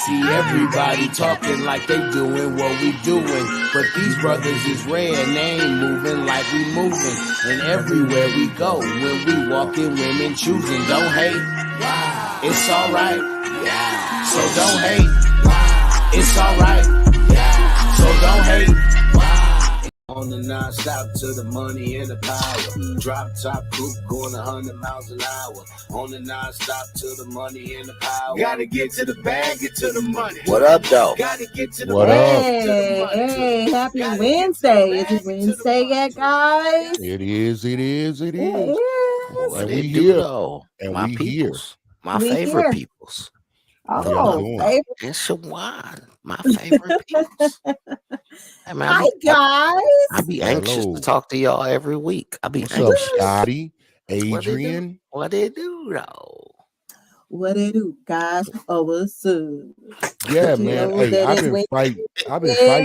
See everybody talking like they doing what we doing, but these brothers is rare and they ain't moving like we moving. And everywhere we go, when we walking, women choosing. Don't hate, it's alright. So don't hate, it's alright. So don't hate. On the non-stop to the money and the power. Drop top coupe going 100 miles an hour. On the non-stop to the money and the power. Gotta get to the bag, get to the money. What up, though? Gotta get to the bag. Hey, happy Wednesday. Is it Wednesday yet, guys? It is. It is. And we here, though. And my we peoples. Here. My favorite here. peoples. Oh, favorite. And Shawan, my favorite peoples. Hey, man, hi, guys. I be anxious to talk to y'all every week. I be What's anxious. up, Scotty? Adrian? What they do, though? What they do, guys? Oh, what's up? Yeah, man. Hey, I've been fighting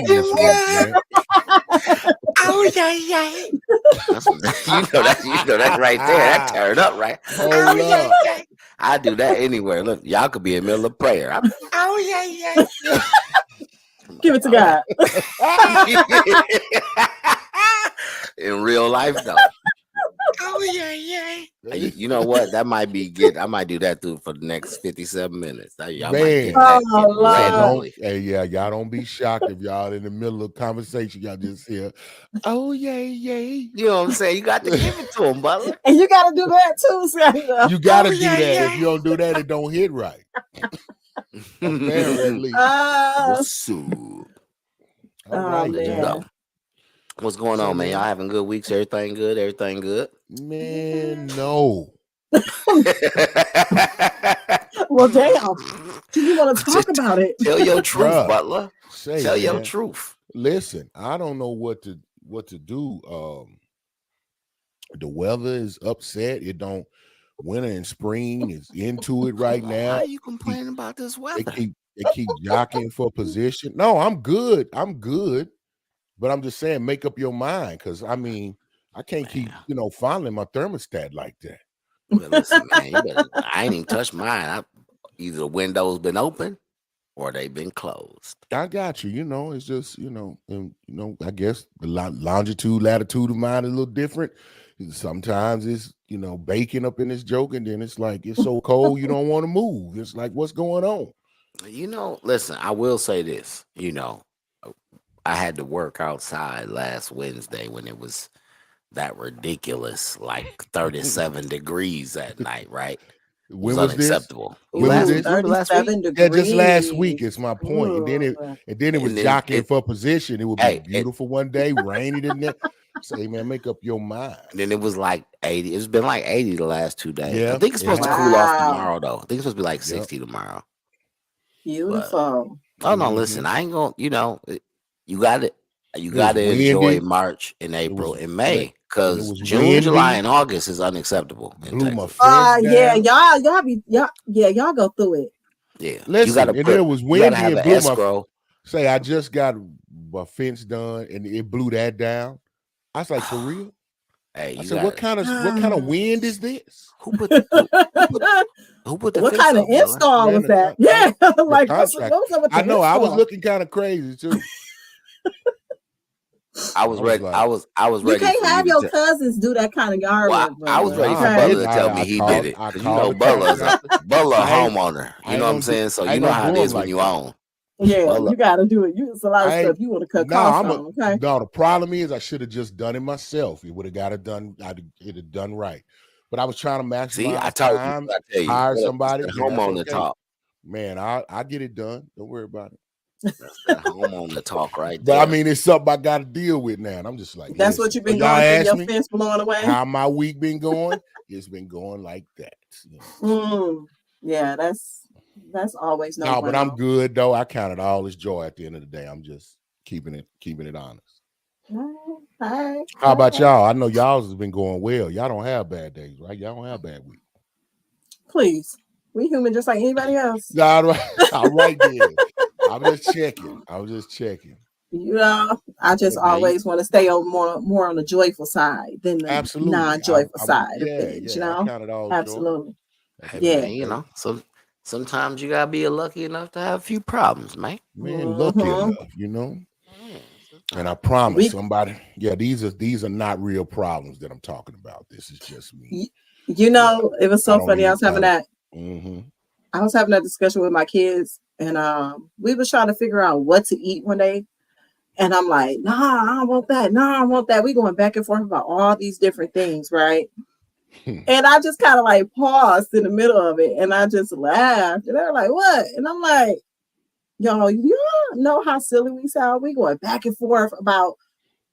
this week, man. Oh, yeah. You know that right there. That turned up, right? Oh, yeah. I do that anywhere. Look, y'all could be in the middle of prayer. Yeah. Give it to God. In real life, though. Oh, yeah. You know what? That might be good. I might do that for the next 57 minutes. Y'all man, y'all don't be shocked if y'all in the middle of conversation, y'all just hear, oh, yeah. You know what I'm saying? You got to give it to them, Butler. And you got to do that too, Scott. You got to do that. If you don't do that, it don't hit right. Apparently. What's up? Man. What's going on, man? Y'all having good weeks? Everything good? Everything good? Man, no. Well, damn. You want to talk about it? Tell your truth, Butler. Tell man. your truth. Listen, I don't know what to do. The weather is upset. It don't. Winter and spring is into it right now. Why are you complaining about this weather? They keep jockeying for position. No, I'm good. But I'm just saying, make up your mind, because I mean, I can't keep fondling my thermostat like that. Well, listen, man, I ain't even touched mine. Either the window's been open or they've been closed. I got you. It's just I guess the longitude, latitude of mine is a little different. Sometimes it's baking up in this joke, and then it's like it's so cold you don't want to move. It's like, what's going on? Listen, I will say this. I had to work outside last Wednesday when it was that ridiculous, like 37 degrees at night, right? It was unacceptable. Last week? 37 degrees. Yeah, just last week is my point. Ooh. And then it was jockeying for position. It would be beautiful one day, rainy the next. Say, man, make up your mind. And then it was like 80. It's been like 80 the last 2 days. Yeah. I think it's supposed to cool off tomorrow, though. I think it's supposed to be like 60 tomorrow. Beautiful. But, no, listen, I ain't gonna, you got it. You got to enjoy March and April and May, because June, July, and August is unacceptable. Y'all go through it. Yeah, listen, and it was windy and blew my. Say, I just got my fence done and it blew that down. I was like, for real? Hey, I said, what kind of wind is this? Who put the what kind of install was that? Yeah, like what was up with the I know. install? I was looking kind of crazy too. I was ready. I was ready. You can't have your cousins do that kind of yard work. I was ready for Butler to tell me he did it. Butler's a homeowner. You know what I'm saying? So you know how it is when you own. Yeah, you got to do it. It's a lot of stuff you want to cut costs on. Okay. No, the problem is I should have just done it myself. It would have got it done. It'd have done right. But I was trying to maximize time. Hire somebody. Homeowner talk. Man, I get it done. Don't worry about it. That's that homeowner talk right there. But I mean, it's something I got to deal with now. And I'm just like, that's what you've been going through, your fence blowing away. How my week been going? It's been going like that. Yeah, that's always no. But I'm good though. I count it all as joy at the end of the day. I'm just keeping it honest. Hi. How about y'all? I know y'all's has been going well. Y'all don't have bad days, right? Y'all don't have bad weeks. Please, we human just like anybody else. All right there. I was just checking. You know, I just always want to stay on more on the joyful side than the Absolutely. non-joyful I'm side of yeah, things, you I know? count it all joy Absolutely. at Hey the end Yeah. of man, the day. sometimes you gotta be lucky enough to have a few problems, man. Man, lucky hmm enough, Yeah, And I sometimes. promise We, somebody, these are not real problems that I'm talking about. This is just me. y- you You know, it was I so don't funny. need valid. I was having that discussion with my kids, and we was trying to figure out what to eat one day. And I'm like, nah, I don't want that. Nah, I want that. We going back and forth about all these different things, right? And I just kind of like paused in the middle of it, and I just laughed. And they're like, what? And I'm like, y'all, you know how silly we sound? We going back and forth about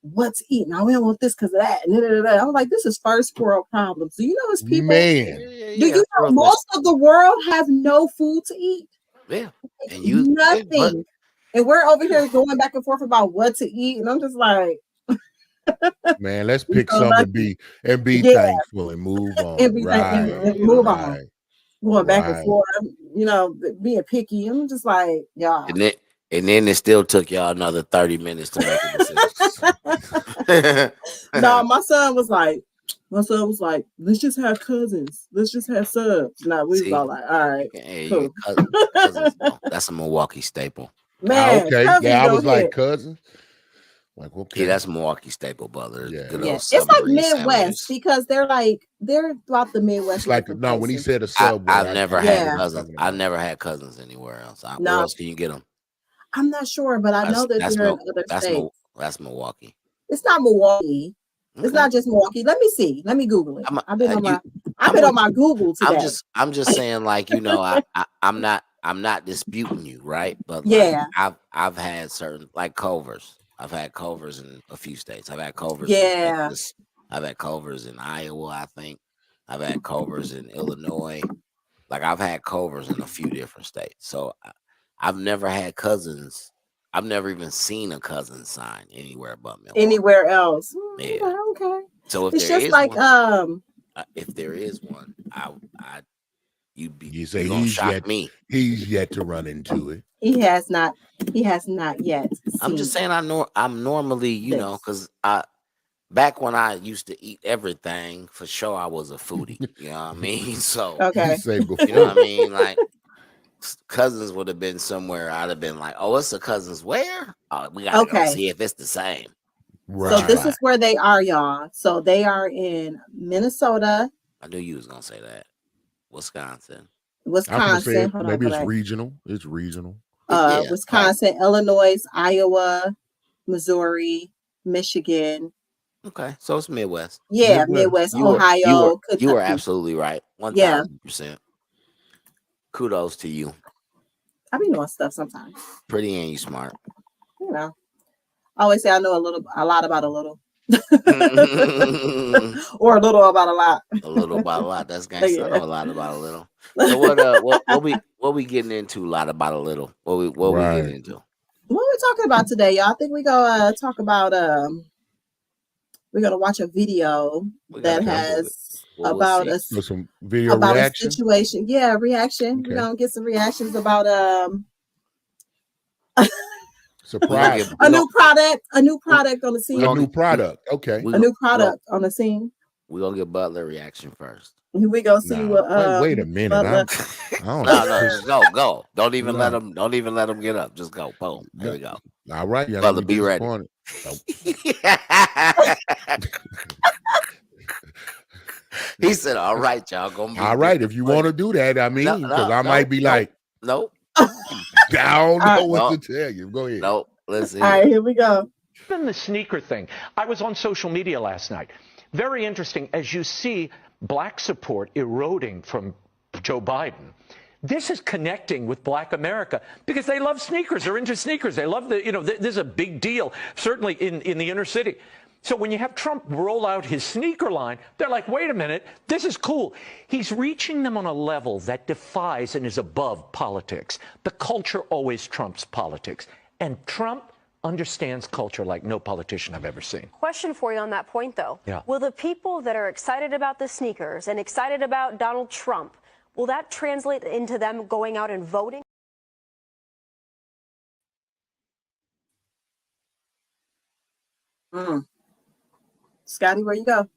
what to eat. Now we don't want this because of that. And I was like, this is first world problems. Do you know it's people? Man, Do you know most of the world have no food to eat? Yeah, and Nothing. And we're over here going back and forth about what to eat. And I'm just like, man, let's we pick so something lucky. and be Yeah, thankful and move on. everything and move on. Right, Going back and right. forth, you know, being picky. I'm just like, y'all. and then it still took y'all another 30 minutes to make a decision. No, my son was like, let's just have cousins. Let's just have subs. Now we was See, all like, all right, hey, cool. cousins, no, that's a Milwaukee staple. Man, Okay. cousins Yeah, I go was like ahead. cousins. Like, Yeah, okay. that's a Milwaukee staple, brother. Yeah. Good Yeah, old it's like Submarine Midwest sandwiches. because they're throughout the Midwest. It's like different no, when he places. said a Subway, I've I never know had Yeah. what he's cousins. talking I've about. never had cousins anywhere else. Where No, else can you get them? I'm not sure, but I know that they're in other states. That's Milwaukee. It's not Milwaukee. It's Okay. not just Milwaukee. Let me see. Let me Google it. I've been on with my you. Google today. I'm just saying, like, I'm not disputing you, right? But like, Yeah. I've had certain like Culver's. I've had Culver's in a few states. I've had Culver's Yeah. in Texas. I've had Culver's in Iowa, I think. I've had Culver's in Illinois. Like I've had Culver's in a few different states. So I've never had cousins. I've never even seen a cousin sign anywhere but Milwaukee. Anywhere else. Yeah. Okay. So if It's there just is like one, if there is one, You you're say gonna shock me. He's yet to run into it. he has not yet I'm just saying I'm normally, because back when I used to eat everything, for sure I was a foodie. You know what I mean? So okay. You say before. you know what I mean? Like cousins would have been somewhere. I'd have been like, "Oh, it's a cousins where? We gotta go see if it's the same." Right. So this is where they are, y'all. So they are in Minnesota. I knew you was gonna say that. Wisconsin. Wisconsin. Maybe it's regional. It's regional. Wisconsin, Illinois, Iowa, Missouri, Michigan. Okay, so it's Midwest. Yeah, Midwest, Ohio. You were absolutely right. 1000%. Kudos to you. I be knowing stuff sometimes. Pretty and you smart. You know, I always say I know a lot about a little. Or a little about a lot. A little about a lot. That's gangster. Yeah. I know a lot about a little. So what we getting into? A lot about a little. What we getting into? What are we talking about today, y'all? I think we go talk about we're gonna watch a video that has about some video about reaction? a situation. Yeah, reaction. Okay. We're gonna get some reactions about surprise. A new product on the scene. A new product. Okay. A new product on the scene. We're gonna get Butler reaction first. We gonna see what wait a minute. Go. Don't even let him get up. Just go. Boom. There we go. All right, y'all. Butler, be ready. He said, all right, y'all. All right, if you want to do that, I mean, because I might be like, nope. I don't know what to tell you. Go ahead. Nope. Let's see. All right, here we go. Even the sneaker thing. I was on social media last night. Very interesting. As you see black support eroding from Joe Biden, this is connecting with Black America because they love sneakers. They're into sneakers. They love this is a big deal, certainly in the inner city. So when you have Trump roll out his sneaker line, they're like, wait a minute, this is cool. He's reaching them on a level that defies and is above politics. The culture always trumps politics. And Trump understands culture like no politician I've ever seen. Question for you on that point, though. Yeah. Will the people that are excited about the sneakers and excited about Donald Trump, will that translate into them going out and voting? Scotty, where you go?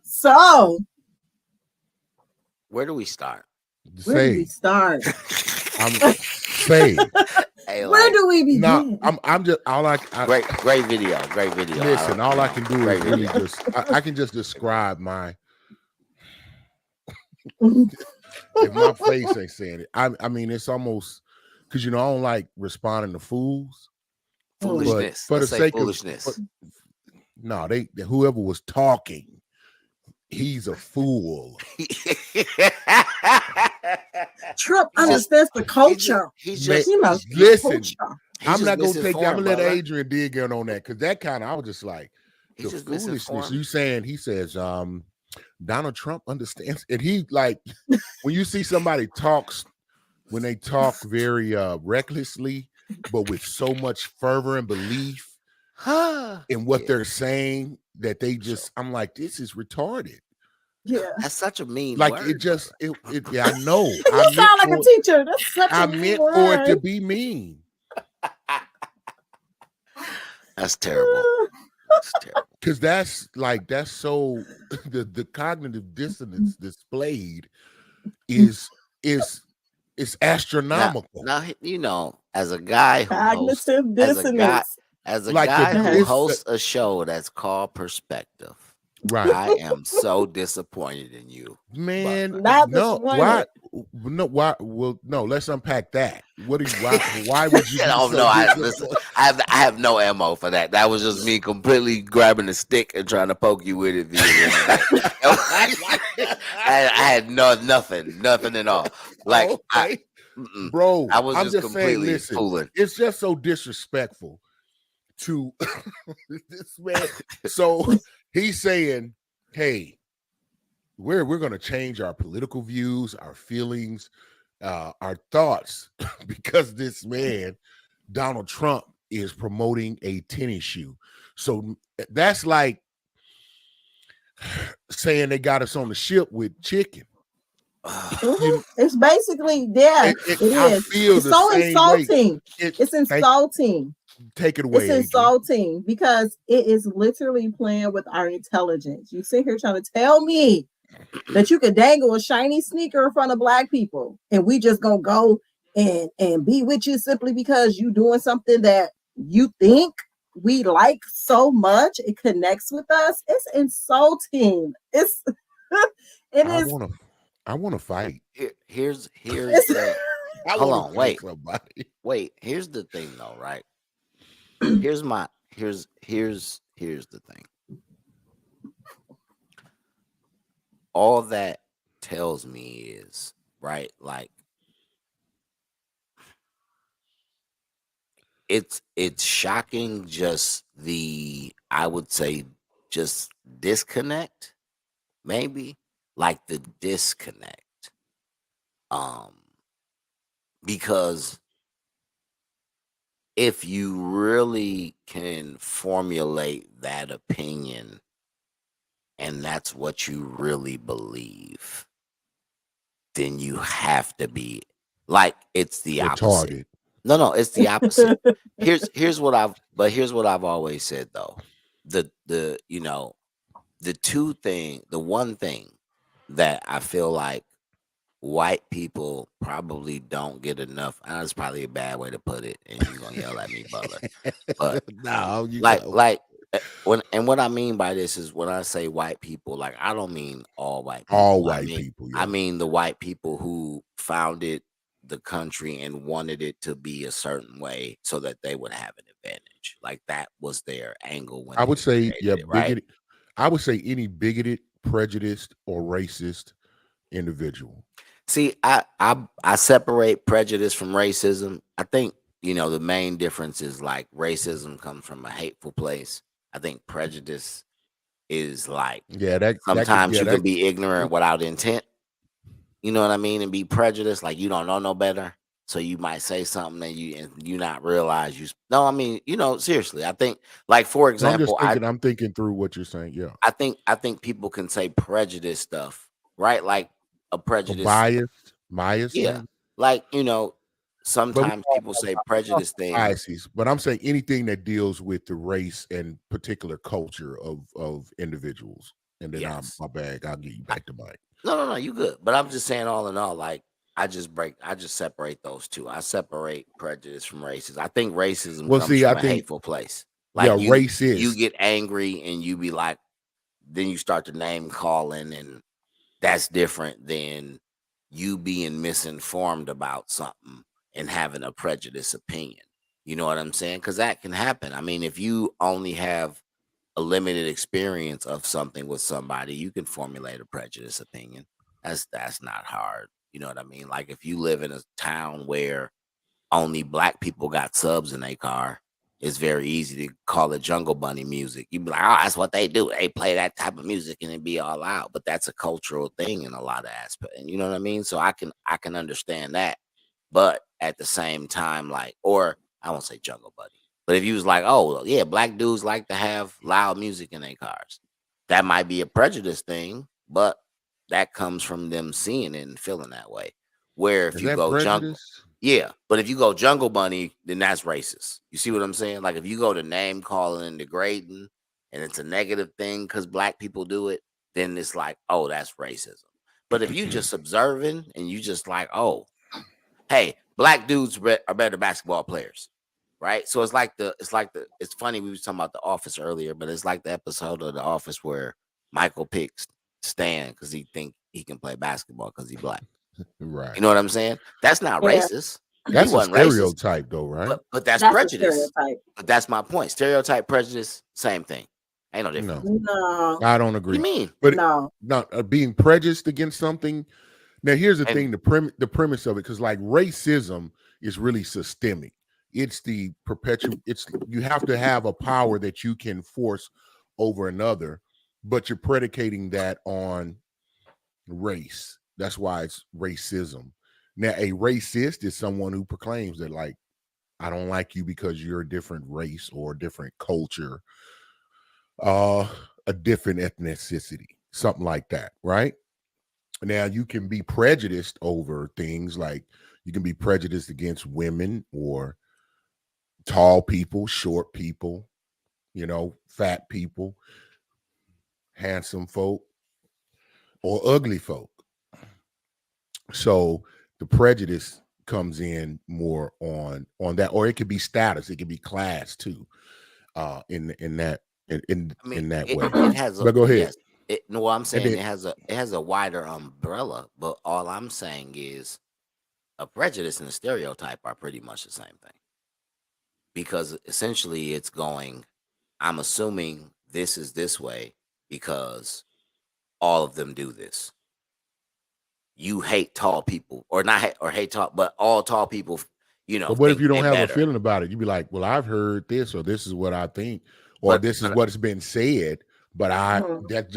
So, Where do we start? where do we Say, start? I'm say. Hey, Where like, do we begin? No, I'm just all I great video. listen. All I can do is great really video. just I can just describe my. If my face ain't saying it, I mean it's almost because I don't like responding to fools. Foolishness. for the Let's say sake foolishness. of no, they whoever was talking, he's a fool. Trump understands the culture. He's Man, just He knows listen, culture. I'm not gonna take that. I'm misinformed, gonna let brother. Adrian dig in on that because that kind of I was just like He's the just foolishness. misinformed. He says Donald Trump understands, and he like when you see somebody talks when they talk very recklessly, but with so much fervor and belief in what they're saying that they just I'm like, this is retarded. Yeah. That's such a mean Like word, it just brother. yeah, I know. You sound like a teacher. That's such I a mean meant for it to word. be mean. That's terrible. That's terrible. Because that's so the cognitive dissonance displayed is astronomical. Now, as a guy who hosts, Cognitive dissonance. as a Like guy who this- hosts a show that's called Perspective, Right. I am so disappointed in you. Man, Not no, disappointed. why? Well, no, let's unpack that. What do you? Why would you? Be Oh so no, I disappointed? have no ammo for that. That was just me completely grabbing a stick and trying to poke you with it. I had nothing at all. Like Okay. Bro, I was I'm just just saying. completely Listen, fooling. it's just so disrespectful to this man. So he's saying, "Hey, we're going to change our political views, our feelings, our thoughts because this man, Donald Trump, is promoting a tennis shoe." So that's like saying they got us on the ship with chicken. It's basically, yeah, it I is. feel It's the so same insulting. way. It's insulting. Take it away. It's Adrian. insulting because it is literally playing with our intelligence. You sit here trying to tell me that you could dangle a shiny sneaker in front of Black people and we just gonna go and be with you simply because you doing something that you think we like so much. It connects with us. It's insulting. It's I want to fight. Here's It's- the hold on, wait. Somebody. Wait, here's the thing though, right? Here's the thing. All that tells me is, right, like it's shocking just I would say just disconnect, maybe like the disconnect. Because if you really can formulate that opinion and that's what you really believe, then you have to be like it's the opposite. Retarded. No, it's the opposite. here's what I've always said though. The one thing that I feel like white people probably don't get enough. That's probably a bad way to put it, and you're gonna yell at me, brother. But No, what I mean by this is when I say white people, like I don't mean all white people. all white people. I mean the white people who founded the country and wanted it to be a certain way so that they would have an advantage. Like that was their angle. When I would say, yeah, it, right? bigoted. I would say any bigoted, prejudiced, or racist individual. See, I separate prejudice from racism. I think, the main difference is like racism comes from a hateful place. I think prejudice is like sometimes you can be ignorant without intent. You know what I mean? And be prejudiced, like you don't know no better. So you might say something and you not realize seriously. I think, like, for example, I'm thinking through what you're saying. Yeah. I think people can say prejudice stuff, right? Like a prejudice bias. Yeah. Like, sometimes people say prejudice things. biases, but I'm saying anything that deals with the race and particular culture of individuals. And then Yes. my bag, I'll get you back to Mike. No, you good. But I'm just saying, all in all, like I just separate those two. I separate prejudice from racism. I think racism comes from a hateful place. Like you racist. get angry and you be like, then you start to name calling, and that's different than you being misinformed about something and having a prejudiced opinion. You know what I'm saying? Because that can happen. I mean, if you only have a limited experience of something with somebody, you can formulate a prejudice opinion. That's not hard. You know what I mean? Like if you live in a town where only black people got subs in their car, it's very easy to call it Jungle Bunny music. You'd be like, oh, that's what they do. They play that type of music and it be all out. But that's a cultural thing in a lot of aspects. And you know what I mean? So I can understand that. But at the same time, like, or I won't say Jungle Bunny, but if you was like, oh yeah, black dudes like to have loud music in their cars, that might be a prejudice thing, but that comes from them seeing it and feeling that way. Where if you go Jungle, yeah, but if you go Jungle Bunny, then that's racist. You see what I'm saying? Like if you go to name calling and degrading, and it's a negative thing because black people do it, then it's like, oh, that's racism. But if you just observing and you just like, oh, hey, black dudes are better basketball players, right? So it's funny, we was talking about The Office earlier, but it's like the episode of The Office where Michael picks Stan because he think he can play basketball because he's black. Right. You know what I'm saying? That's not racist. That's a stereotype, though, right? But that's prejudice. But that's my point. Stereotype, prejudice, same thing. Ain't no difference. No, I don't agree. What do you mean? But no, being prejudiced against something. Now, here's the thing: the premise of it, because like racism is really systemic. It's the perpetual. You have to have a power that you can force over another, but you're predicating that on race. That's why it's racism. Now, a racist is someone who proclaims that, like, I don't like you because you're a different race or a different culture, a different ethnicity, something like that, right? Now, you can be prejudiced over things like you can be prejudiced against women or tall people, short people, fat people, handsome folk, or ugly folk. So the prejudice comes in more on that, or it could be status, it could be class too. In that way. It has but go ahead. Yes, I'm saying it has a wider umbrella, but all I'm saying is a prejudice and a stereotype are pretty much the same thing. Because essentially it's going, I'm assuming this is this way because all of them do this. You hate tall people, or hate tall, but all tall people, But what if you don't have a feeling about it? You'd be like, well, I've heard this, or this is what I think, or this is what's been said, but I'm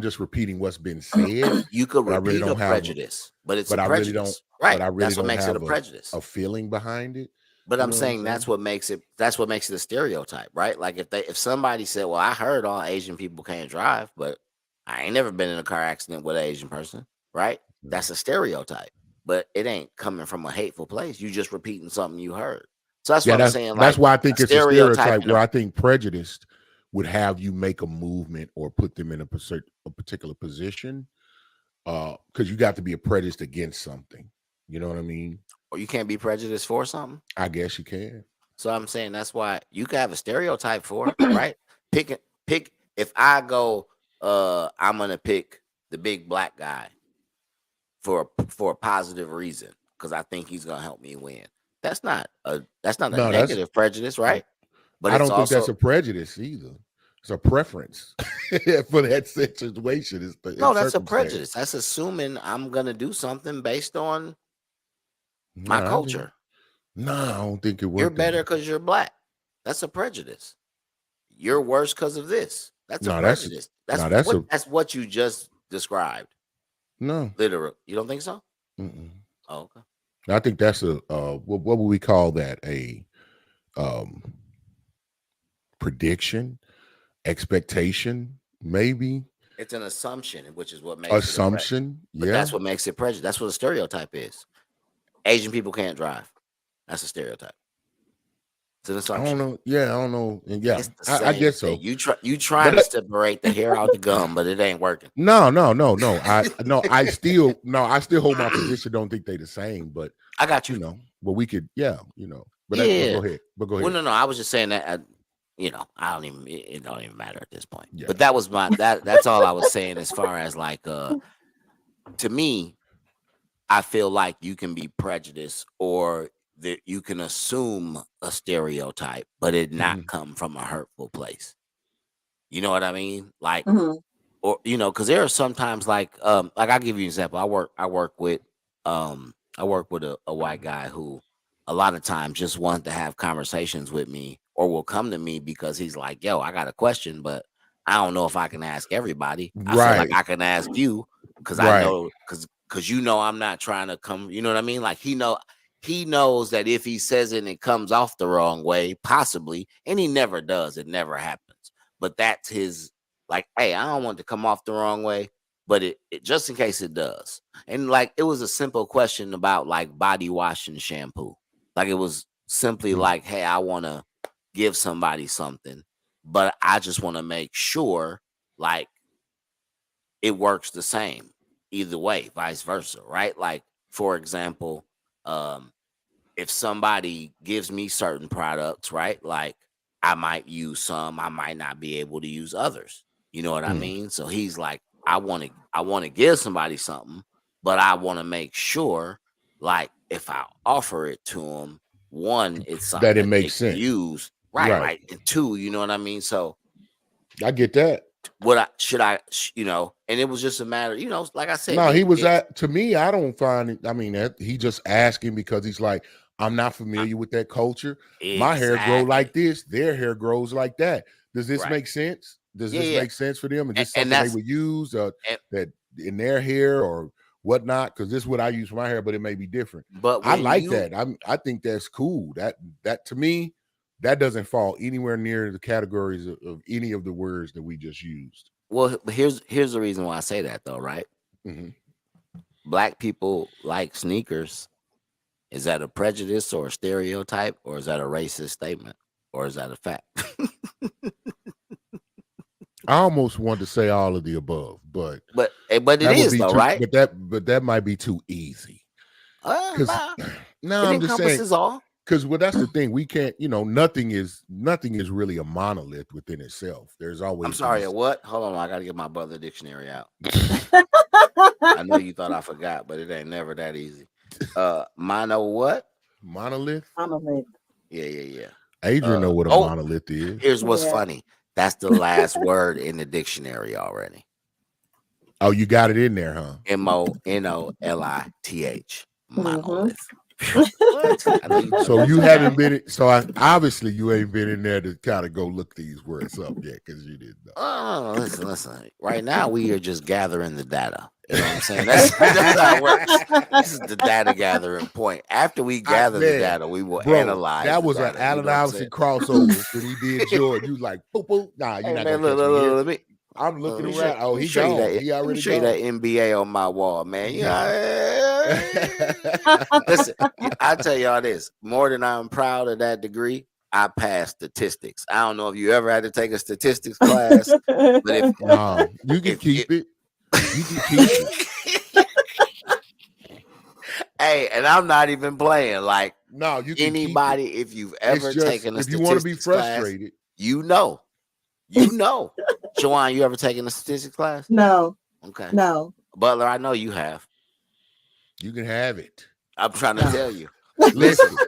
just repeating what's been said. You could repeat a prejudice, but it's a prejudice. Right. That's what makes it a prejudice. A feeling behind it. But I'm saying that's what makes it a stereotype, right? Like if somebody said, well, I heard all Asian people can't drive, but I ain't never been in a car accident with an Asian person, right? That's a stereotype, but it ain't coming from a hateful place. You just repeating something you heard. So that's what I'm saying. That's why I think it's a stereotype where I think prejudice would have you make a movement or put them in a particular position, because you got to be prejudiced against something. You know what I mean? Or you can't be prejudiced for something. I guess you can. So I'm saying that's why you can have a stereotype for it, right? Pick. If I go, I'm gonna pick the big black guy for a positive reason because I think he's gonna help me win. That's not a negative prejudice, right? But I don't think that's a prejudice either. It's a preference for that situation. That's a prejudice. That's assuming I'm gonna do something based on my culture. I don't think it works. You're better because you're black. That's a prejudice. You're worse because of this. That's a prejudice. That's what you just described. No, literal. You don't think so? Mm-mm. Oh, okay. I think that's what would we call that? A prediction, expectation, maybe. It's an assumption, which is what makes assumption. But that's what makes it prejudice. That's what a stereotype is. Asian people can't drive. That's a stereotype. It's an I assumption. don't know. Yeah, I don't know. And yeah, It's the I same guess thing. so. You trying But to separate the hair out the gum, but it ain't working. no. I still hold my position. Don't think they the same, but I got you. but we could, But Yeah. go ahead. But go Well, ahead. no. I was just saying that. I don't even. It don't even matter at this point. Yeah. But that was that's all I was saying as far as like to me, I feel like you can be prejudiced or that you can assume a stereotype, but it not come from a hurtful place. You know what I mean? Like, Mhm. or because there are sometimes like I'll give you an example. I work with a white guy who a lot of times just wants to have conversations with me or will come to me because he's like, yo, I got a question, but I don't know if I can ask everybody. I feel like Right. I can ask you because I Right. know because I'm not trying to come, you know what I mean? Like he knows that if he says it and it comes off the wrong way, possibly, and he never does, it never happens. But that's his like, hey, I don't want to come off the wrong way, but it just in case it does. And like it was a simple question about like body wash and shampoo. Like it was simply like, hey, I want to give somebody something, but I just want to make sure like it works the same either way, vice versa, right? Like, for example, if somebody gives me certain products, right? Like I might use some, I might not be able to use others. You know what I mean? So he's like, I want to give somebody something, but I want to make sure, like, if I offer it to them, one, it's something That it that makes they can sense. use, right, and two, you know what I mean? So I get that. and it was just a matter, like I said. No, he was to me, I don't find it. I mean, that he just asking because he's like, I'm not familiar with that culture. My hair grow like this, their hair grows like that. Does this make sense? Does this make sense for them? Is this something they would use that in their hair or whatnot? Because this is what I use for my hair, but it may be different. But I like that. I think that's cool. That to me, that doesn't fall anywhere near the categories of any of the words that we just used. Well, here's the reason why I say that though, right? Black people like sneakers. Is that a prejudice or a stereotype, or is that a racist statement, or is that a fact? I almost want to say all of the above, but it is though, right? But that might be too easy. No, I'm just saying. All. Because that's the thing, we can't. Nothing is really a monolith within itself. There's always. I'm sorry. What? Hold on, I gotta get my brother dictionary out. I know you thought I forgot, but it ain't never that easy. What? Monolith. Monolith. Yeah. Adrian know what a monolith is. Here's what's funny. That's the last word in the dictionary already. Oh, you got it in there, huh? MONOLITH. Monolith. So you haven't been. Obviously you ain't been in there to kind of go look these words up yet because you didn't know. Oh, listen. Right now we are just gathering the data. You know what I'm saying? That's how it works. This is the data gathering point. After we gather the data, we will analyze. That was an Allen Iverson crossover when he did Jordan. You was like, boop, boop. Nah, you're not gonna look, let me. I'm looking around. Oh, he show gone. He already show you that NBA on my wall, man. Listen, I tell y'all this. More than I'm proud of that degree, I passed statistics. I don't know if you ever had to take a statistics class, but if you can keep it. You can keep it. Hey, and I'm not even playing. Like, no, you can anybody, if you've ever taken a statistics if you want to be frustrated, class, you know. Joanne, you ever taken a statistics class? No. Okay. No. Butler, I know you have. You can have it. I'm trying to tell you. Listen.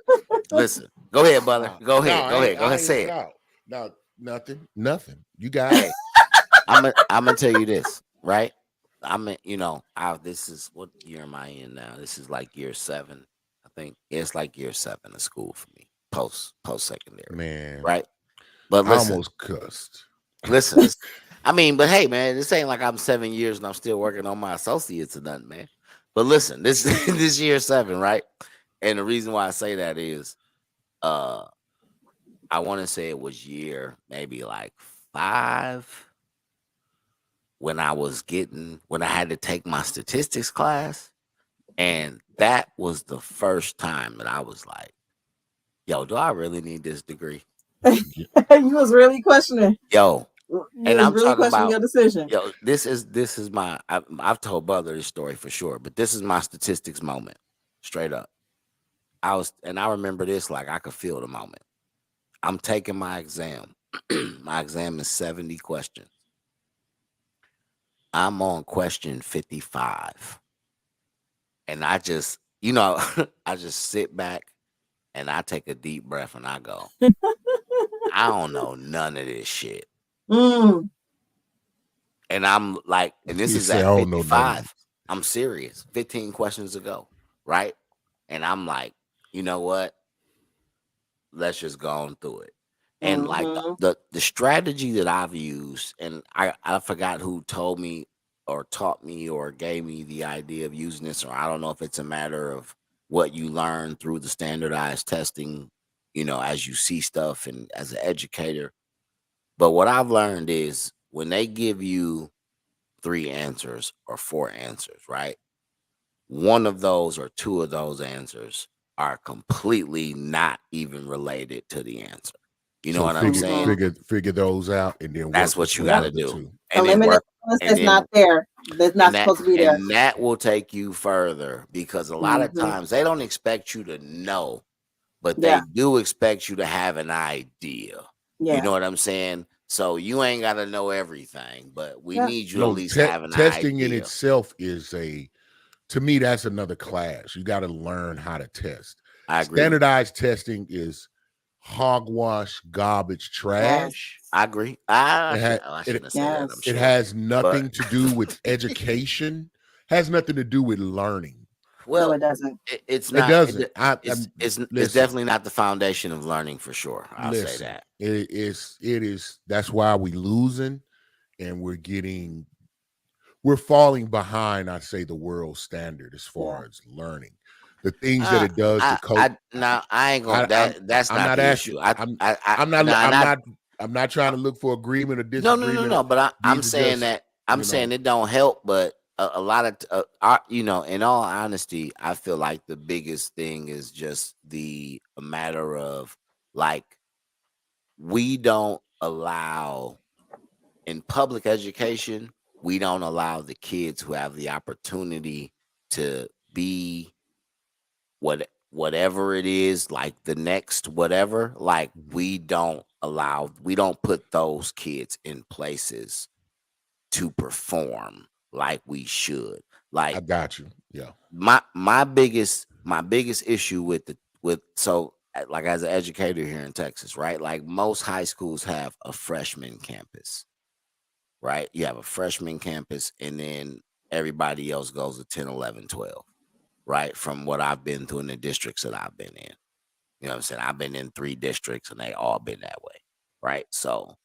Go ahead, Butler. Go ahead. Say it. No, nothing. You got it. I'm gonna tell you this, right? This is what year am I in now? This is like year 7. I think it's like year 7 of school for me, post secondary. Man, right? But listen, I almost cussed. Listen, but hey, man, this ain't like I'm 7 years and I'm still working on my associates or nothing, man. But listen, this year 7, right? And the reason why I say that is, I want to say it was year maybe like 5 when I had to take my statistics class, and that was the first time that I was like, Yo, do I really need this degree? You was really questioning. Yo, You and was I'm really talking questioning about, your decision. yo, this is my, I've told Butler this story for sure, but this is my statistics moment, straight up. I remember this like I could feel the moment. I'm taking my exam. My exam is 70 questions. I'm on question 55. And I just, I just sit back and I take a deep breath and I go, I don't know none of this shit. Mm. And I'm like, and this You is say, at I don't know none of 55. I'm serious. 15 questions ago, right? And I'm like, you know what? Let's just go on through it. And like Mhm. the strategy that I've used, and I forgot who told me or taught me or gave me the idea of using this, or I don't know if it's a matter of what you learn through the standardized testing, as you see stuff and as an educator. But what I've learned is when they give you 3 answers or 4 answers, right? One of those or 2 of those answers are completely not even related to the answer. You know So what I'm figure saying? Mhm. figure those out and then That's work what you between got the to do. two. And then Eliminate work, ones and that's then not there. That's not and that supposed to be there. and that will take you further because a lot of Mhm. times they don't expect you to know, but they Yeah. do expect you to have an idea. You Yeah. know what I'm saying? So you ain't got to know everything, but we Yeah. need you to at No, least have an testing in idea. itself is to me, that's another class. You got to learn how to test. I agree with you. Standardized testing is hogwash, garbage, trash. I agree. I It, shouldn't have said that, I'm Yes. it sure. has But nothing to do with education. Has nothing to do with learning. No, well, it doesn't. it's It not. doesn't. It's Listen. definitely not the foundation of learning for sure. I'll say Listen. that. It is. That's why we losing, and we're falling behind. I say the world standard as far as learning. The things that it does to coach. I ain't gonna. That's I'm not not the asking. issue. I'm not trying to look for agreement or No. disagreement. But I'm These are saying just, that I'm saying it don't help. But a lot of in all honesty, I feel like the biggest thing is just a matter of like we don't allow in public education. We don't allow the kids who have the opportunity to be whatever it is, like the next whatever, like we don't put those kids in places to perform like we should. I Like got you. Yeah. my biggest issue like as an educator here in Texas, right? Like most high schools have a freshman campus, right? You have a freshman campus and then everybody else goes to 10, 11, 12, right? From what I've been through in the districts that I've been in. You know what I'm saying? I've been in 3 districts and they all been that way, right? So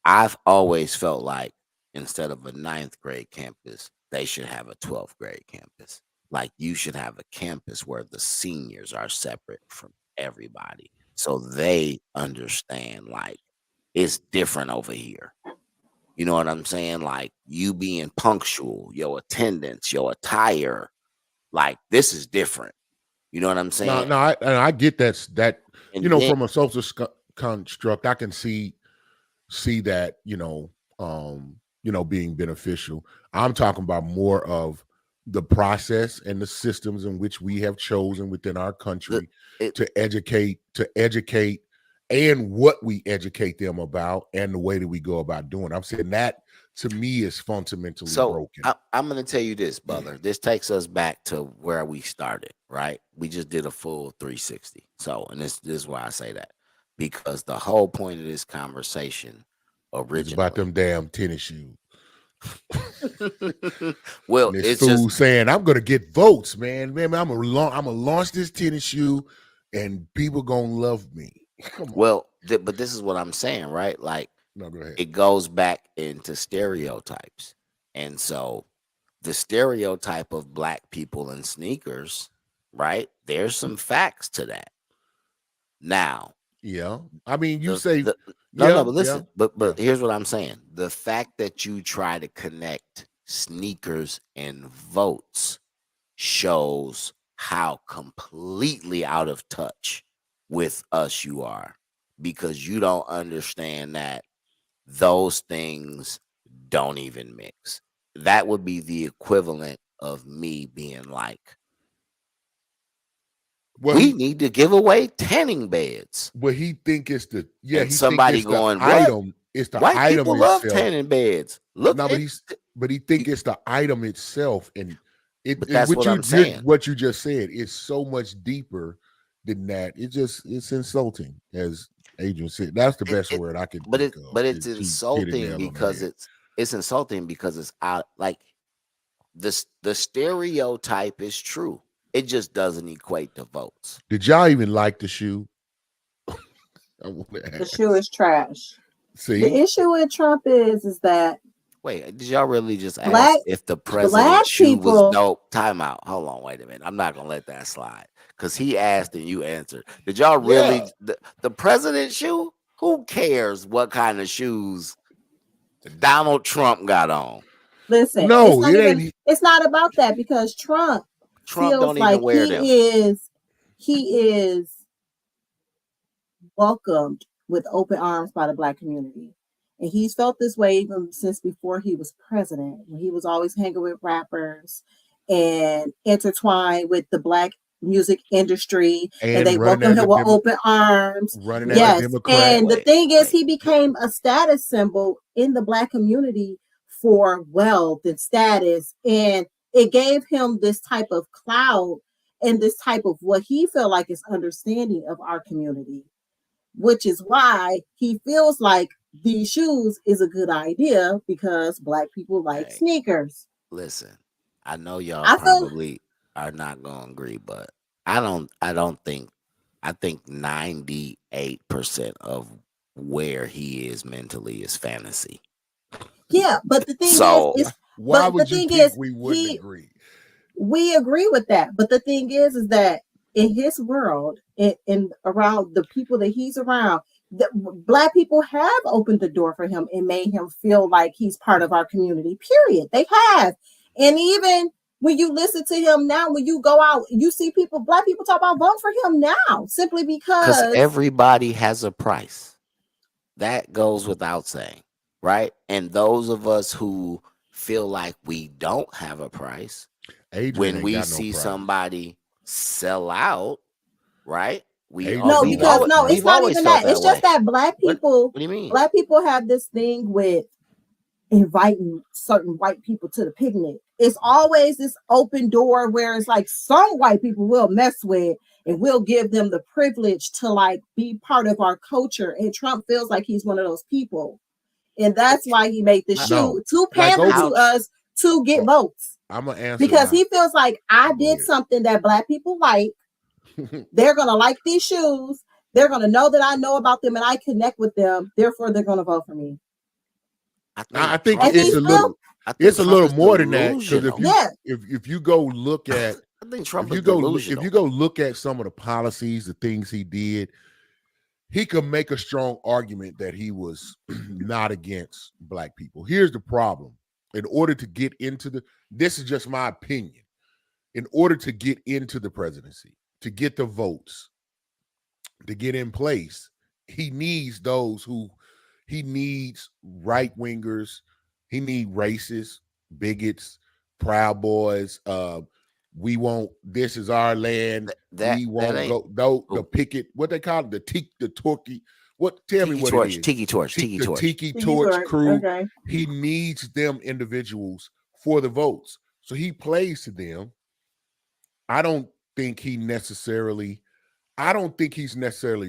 I've always felt like instead of a 9th grade campus, they should have a 12th grade campus. Like you should have a campus where the seniors are separate from everybody. So they understand like it's different over here. You know what I'm saying? Like you being punctual, your attendance, your attire, like this is different. You know what I'm saying? No, I get that. And then From a social construct, I can see that. Being beneficial. I'm talking about more of the process and the systems in which we have chosen within our country it, to educate, and what we educate them about, and the way that we go about doing. I'm saying that to me is fundamentally broken. I'm going to tell you this, brother. This takes us back to where we started, right? We just did a full 360. So, and this is why I say that, because the whole point of this conversation originally It's about them damn tennis shoes. Well, and this it's fool just saying, "I'm gonna get votes, man. I'm gonna launch this tennis shoe, and people gonna love me." Come on. Well, but this is what I'm saying, right? Like, no, go ahead. It goes back into stereotypes, and so the stereotype of black people in sneakers, right? There's some facts to that. Now, yeah, I mean, you but listen, but here's what I'm saying: the fact that you try to connect sneakers and votes shows how completely out of touch with us you are, because you don't understand that those things don't even mix. That would be the equivalent of me being like, Well, we need to give away tanning beds. well, he think it's the And he somebody think it's going, the what? item. It's the White item people love itself. tanning beds. Look, No, but he think it's the item itself, and But that's what I'm just saying. what you just said is so much deeper than that. It's insulting, as Adrian said. That's the best word I could. But think of. it's She hit it insulting nail on the because head. it's insulting because it's out. Like the stereotype is true. It just doesn't equate to votes. Did y'all even like the shoe? I wanna The ask. shoe is trash. See, The issue with Trump is that Wait, did y'all really just ask Black- if the black president's shoe people- was dope? Time out. Hold on, wait a minute. I'm not gonna let that slide because he asked and you answered. Did y'all really the president's shoe? Who cares what kind of shoes Donald Trump got on? listen, No, it's not it even- ain't. It's not about that because Trump feels Don't like even wear them. he is welcomed with open arms by the Black community. And he's felt this way even since before he was president, when he was always hanging with rappers and intertwined with the Black music industry, and they running welcomed as him a with open arms. running as Yes, a Democrat. and the Wait, thing is, wait. he became a status symbol in the Black community for wealth and status, and it gave him this type of clout and this type of what he felt like is understanding of our community, which is why he feels like these shoes is a good idea because Black people like Hey. sneakers. Listen, I know y'all I feel- probably are not gonna agree, but I think 98% of where he is mentally is fantasy. Yeah, but the thing So- is Why but would the you thing think is, we wouldn't he- agree? we agree with that. But the thing is that in his world, in around the people that he's around, the Black people have opened the door for him and made him feel like he's part of our community. Period. They have. And even when you listen to him now, when you go out, you see people, Black people talk about voting for him now, simply Because because everybody has a price. That goes without saying, right? And those of us who feel like we don't have a price, Adrian when ain't we got no see price. somebody sell out, right? Adrian no, we've because always- no, it's we've not always even felt that. It's that just way. that Black people, What do you mean? Black people have this thing with inviting certain white people to the picnic. It's always this open door where it's like some white people will mess with and we'll give them the privilege to like be part of our culture. And Trump feels like he's one of those people. And that's why he made the No. shoe to Like pander to over- us to get votes. I'm gonna answer Because now. he feels like I Go did ahead. something that Black people like. They're going to like these shoes. They're going to know that I know about them and I connect with them. Therefore, they're going to vote for me. I think And it's he a little. I think It's a Trump little is more than that because delusional. Yeah. if you go look at I think Trump if you is go delusional. if you go look at some of the policies, the things he did, he could make a strong argument that he was not against Black people. Here's the problem: in order to get into this is just my opinion. In order to get into the presidency, to get the votes, to get in place, he needs right wingers, he needs racists, bigots, Proud Boys. We want this is our land. We won't go the picket. What they call it? The turkey. What? Tell me what it is. Tiki torch. The Tiki Torch crew. Okay. He needs them individuals for the votes, so he plays to them. I don't think he's necessarily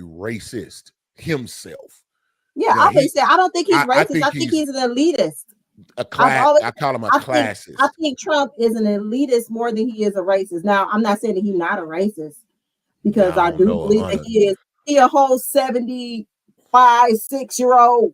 racist himself. Yeah, Yeah, I think so. I don't think he's I racist. think I think he's- he's an elitist. A class. always- I call him a I think- classist. I think Trump is an elitist more than he is a racist. Now, I'm not saying that he's not a racist because I I don't do know, believe that Hunter. he a whole 75-6-year-old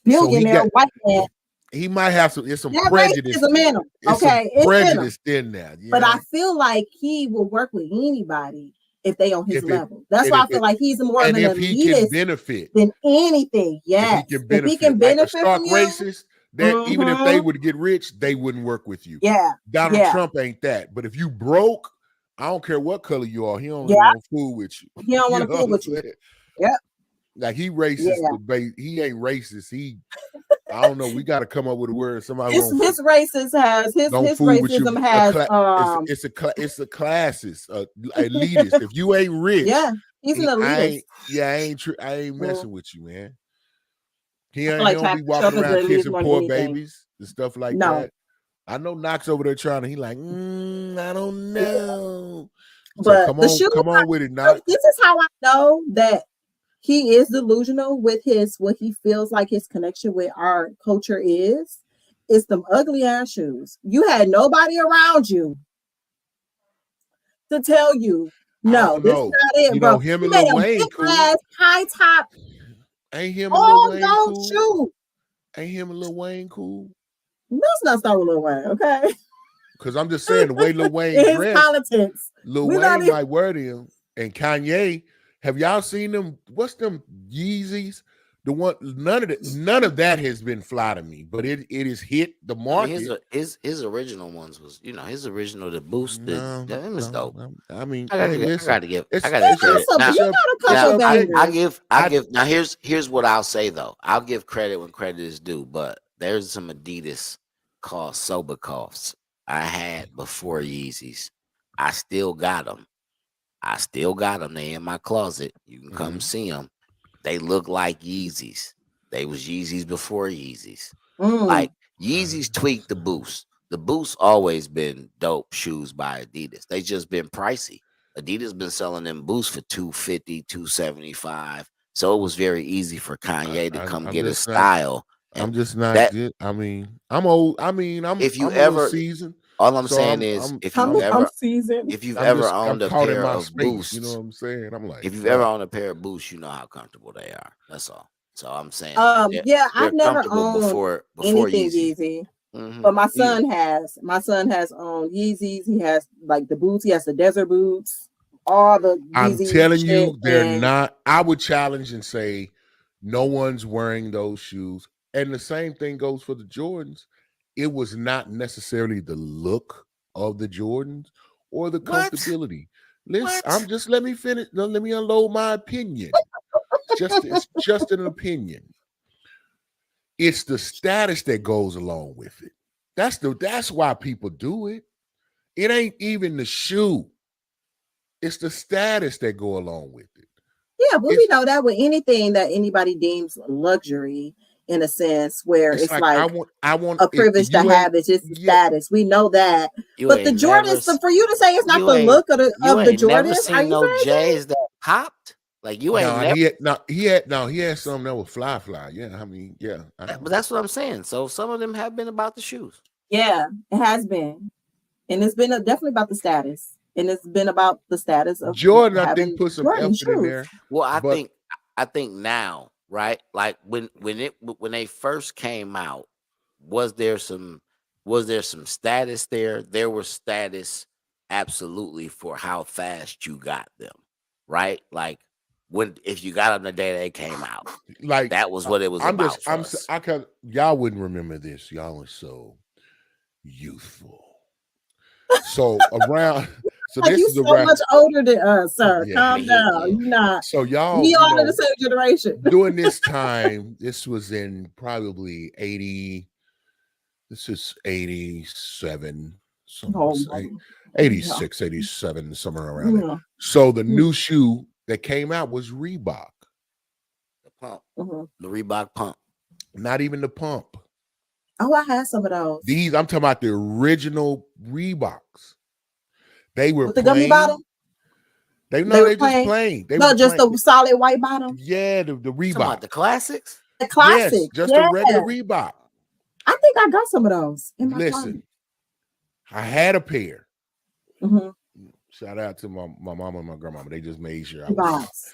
billionaire got- white man. He might have some That prejudice. racism in him. It's Okay, some it's in him. prejudice in there. you But know? I feel like he will work with anybody if they on his If it- level. That's and why I if feel it- like he's more of and an if he can elitist benefit, than anything. Yes, if he can benefit, benefit like a stark from you, racist, that even if they Mhm. would get rich, they wouldn't work with you. yeah, Donald yeah. Trump ain't that. But if you broke, I don't care what color you are. He don't Yeah. want to fool with you. He don't You want to know fool what with I'm you. saying? Yep. Like he racist, Yeah. he ain't racist. I don't know. We got to come up with a word. Somebody His racist has his fool with you. racism has It's a classist, elitist. If you ain't rich, yeah, he's an elitist. I ain't messing with you, man. He I feel like don't be Trump walking is around the elitist kissing more than poor anything. babies and stuff like No. that. I know Knox over there trying to. He like, I don't know. So But come the on, shoe, come on with it, Knox. this is how I know that he is delusional with what he feels like his connection with our culture is. It's them ugly ass shoes. You had nobody around you to tell you, no, this is not it, You bro. know, him You and made Lil a Wayne big cool. ass high top Ain't him and Lil all Wayne gold cool? shoe. Ain't him and Lil Wayne cool? Let's not start with Lil Wayne, okay? Because I'm just saying the way Lil Wayne His dressed, politics. Lil We're not Wayne even- might wear them. And Kanye, have y'all seen them? What's them Yeezys? The one, none of that has been fly to me, but it has hit the market. His original ones was, his original the boost. That was dope. I mean, I gotta give you got a couple bangers. I give. Now here's what I'll say though. I'll give credit when credit is due. But there's some Adidas called Soberkoffs I had before Yeezys. I still got them. They in my closet. You can come see them. They look like Yeezys. They was Yeezys before Yeezys. Like Yeezys tweaked the Boost. The Boost always been dope shoes by Adidas. They just been pricey. Adidas been selling them Boosts for $250, $275. So it was very easy for Kanye to come get a style. I'm just not good. I mean, I'm old. I mean, I'm ever seasoned. All I'm saying is, if you've ever owned a pair of Boosts, you know what I'm saying? I'm like, if you've ever owned a pair of Boosts, you know how comfortable they are. That's all. So I'm saying, I've never owned before anything Yeezy. Yeezy, but my son has. My son has owned Yeezys. He has like the boots. He has the desert boots. All the I'm Yeezy telling shit, you, they're not. I would challenge and say, no one's wearing those shoes. And the same thing goes for the Jordans. It was not necessarily the look of the Jordans or the comfortability. Listen, let me finish. Let me unload my opinion. It's just an opinion. It's the status that goes along with it. That's why people do it. It ain't even the shoe. It's the status that go along with it. Yeah, but we know that with anything that anybody deems luxury, in a sense, where it's like I want a privilege to have. It's just the status. We know that. But the Jordans, for you to say it's not the look of the Jordans, never seen no J's that popped. Like you ain't he had some that were fly. Yeah, I mean, yeah. But that's what I'm saying. So some of them have been about the shoes. Yeah, it has been, and it's been definitely about the status, and it's been about the status of Jordan. I think put some effort in there. Well, I think now, right? Like when they first came out, was there some status there? There was status absolutely for how fast you got them, right? Like if you got them the day they came out, like that was what it was about. Y'all wouldn't remember this. Y'all were so youthful. So around. So like this you is so much older than us, sir. Yeah. Calm down. You're not. So y'all, we all in the same generation. During this time, this was in probably 80. This is 87. 86, 87, somewhere around there. So the new shoe that came out was Reebok. The pump. The Reebok pump. Not even the pump. Oh, I had some of those. I'm talking about the original Reeboks. They were with the gummy bottom. They just plain. Just the solid white bottom. Yeah, the Reebok. About the classics. The classic. Yes, just a regular Reebok. I think I got some of those. Listen, I had a pair. Shout out to my mama and my grandmama. They just made sure I was.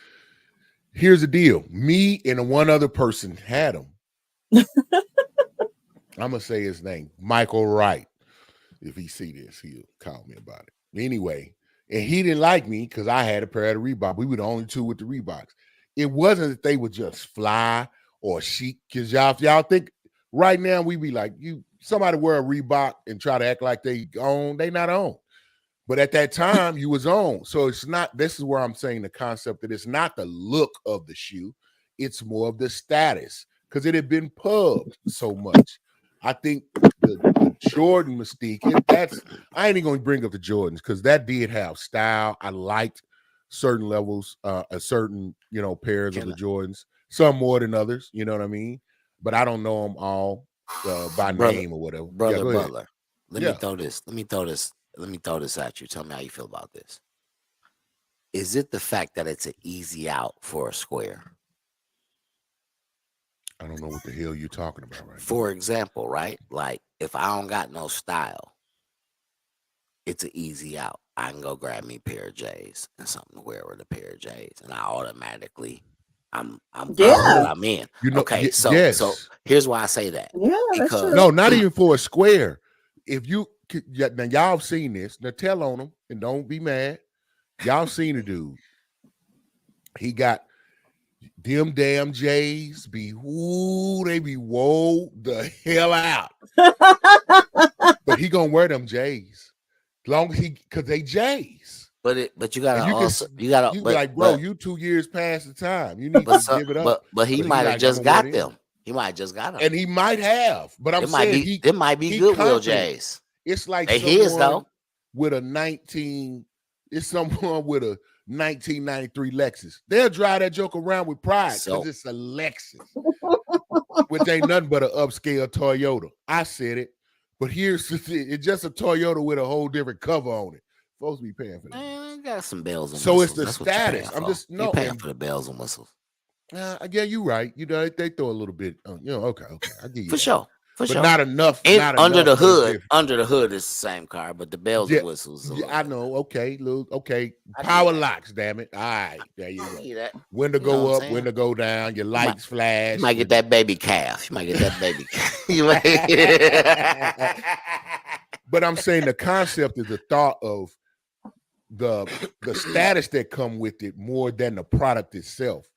Here's the deal. Me and one other person had them. I'm gonna say his name, Michael Wright. If he see this, he'll call me about it. Anyway, and he didn't like me because I had a pair of the Reebok. We were the only two with the Reeboks. It wasn't that they would just fly or chic, because y'all think right now we be like, somebody wear a Reebok and try to act like they not on. But at that time, you was on. So it's not, this is where I'm saying the concept that it's not the look of the shoe, it's more of the status because it had been pubbed so much. I think the Jordan mystique, I ain't even going to bring up the Jordans because that did have style. I liked certain levels, a certain, pairs of the Jordans, some more than others, you know what I mean? But I don't know them all by name or whatever. Brother Yeah, Butler, let me throw this at you. Tell me how you feel about this. Is it the fact that it's an easy out for a square? I don't know what the hell you're talking about right now. For example, right? Like if I don't got no style, it's an easy out. I can go grab me a pair of J's and something to wear with a pair of J's, and I automatically I'm in. Okay, so here's why I say that. Yeah, because no, not even for a square. If you now y'all have seen this, now tell on him and don't be mad. Y'all seen the dude. He got them damn J's they be whoa the hell out. But he gonna wear them J's. As long as because they J's. But you gotta like, bro, you 2 years past the time. You need to give it up. But he might have just got them. He might just got them. And he might have, but I'm saying it might be Goodwill J's. It's like someone with a 1993 Lexus. They'll drive that joke around with pride because it's a Lexus, which ain't nothing but an upscale Toyota. I said it, but it's just a Toyota with a whole different cover on it. Folks be paying for that. Man, got some bells and so whistles. It's the status. I'm just you're paying for the bells and whistles. Yeah, you're right. They throw a little bit. Okay. I give you for sure. For but sure. Not enough. Under the hood is the same car, but the bells and whistles. Yeah, I know. Okay, power locks. Damn it! All right, there you go. Window go up, window go down. Your lights flash. You might get that baby calf. But I'm saying the concept is the thought of the status that come with it more than the product itself.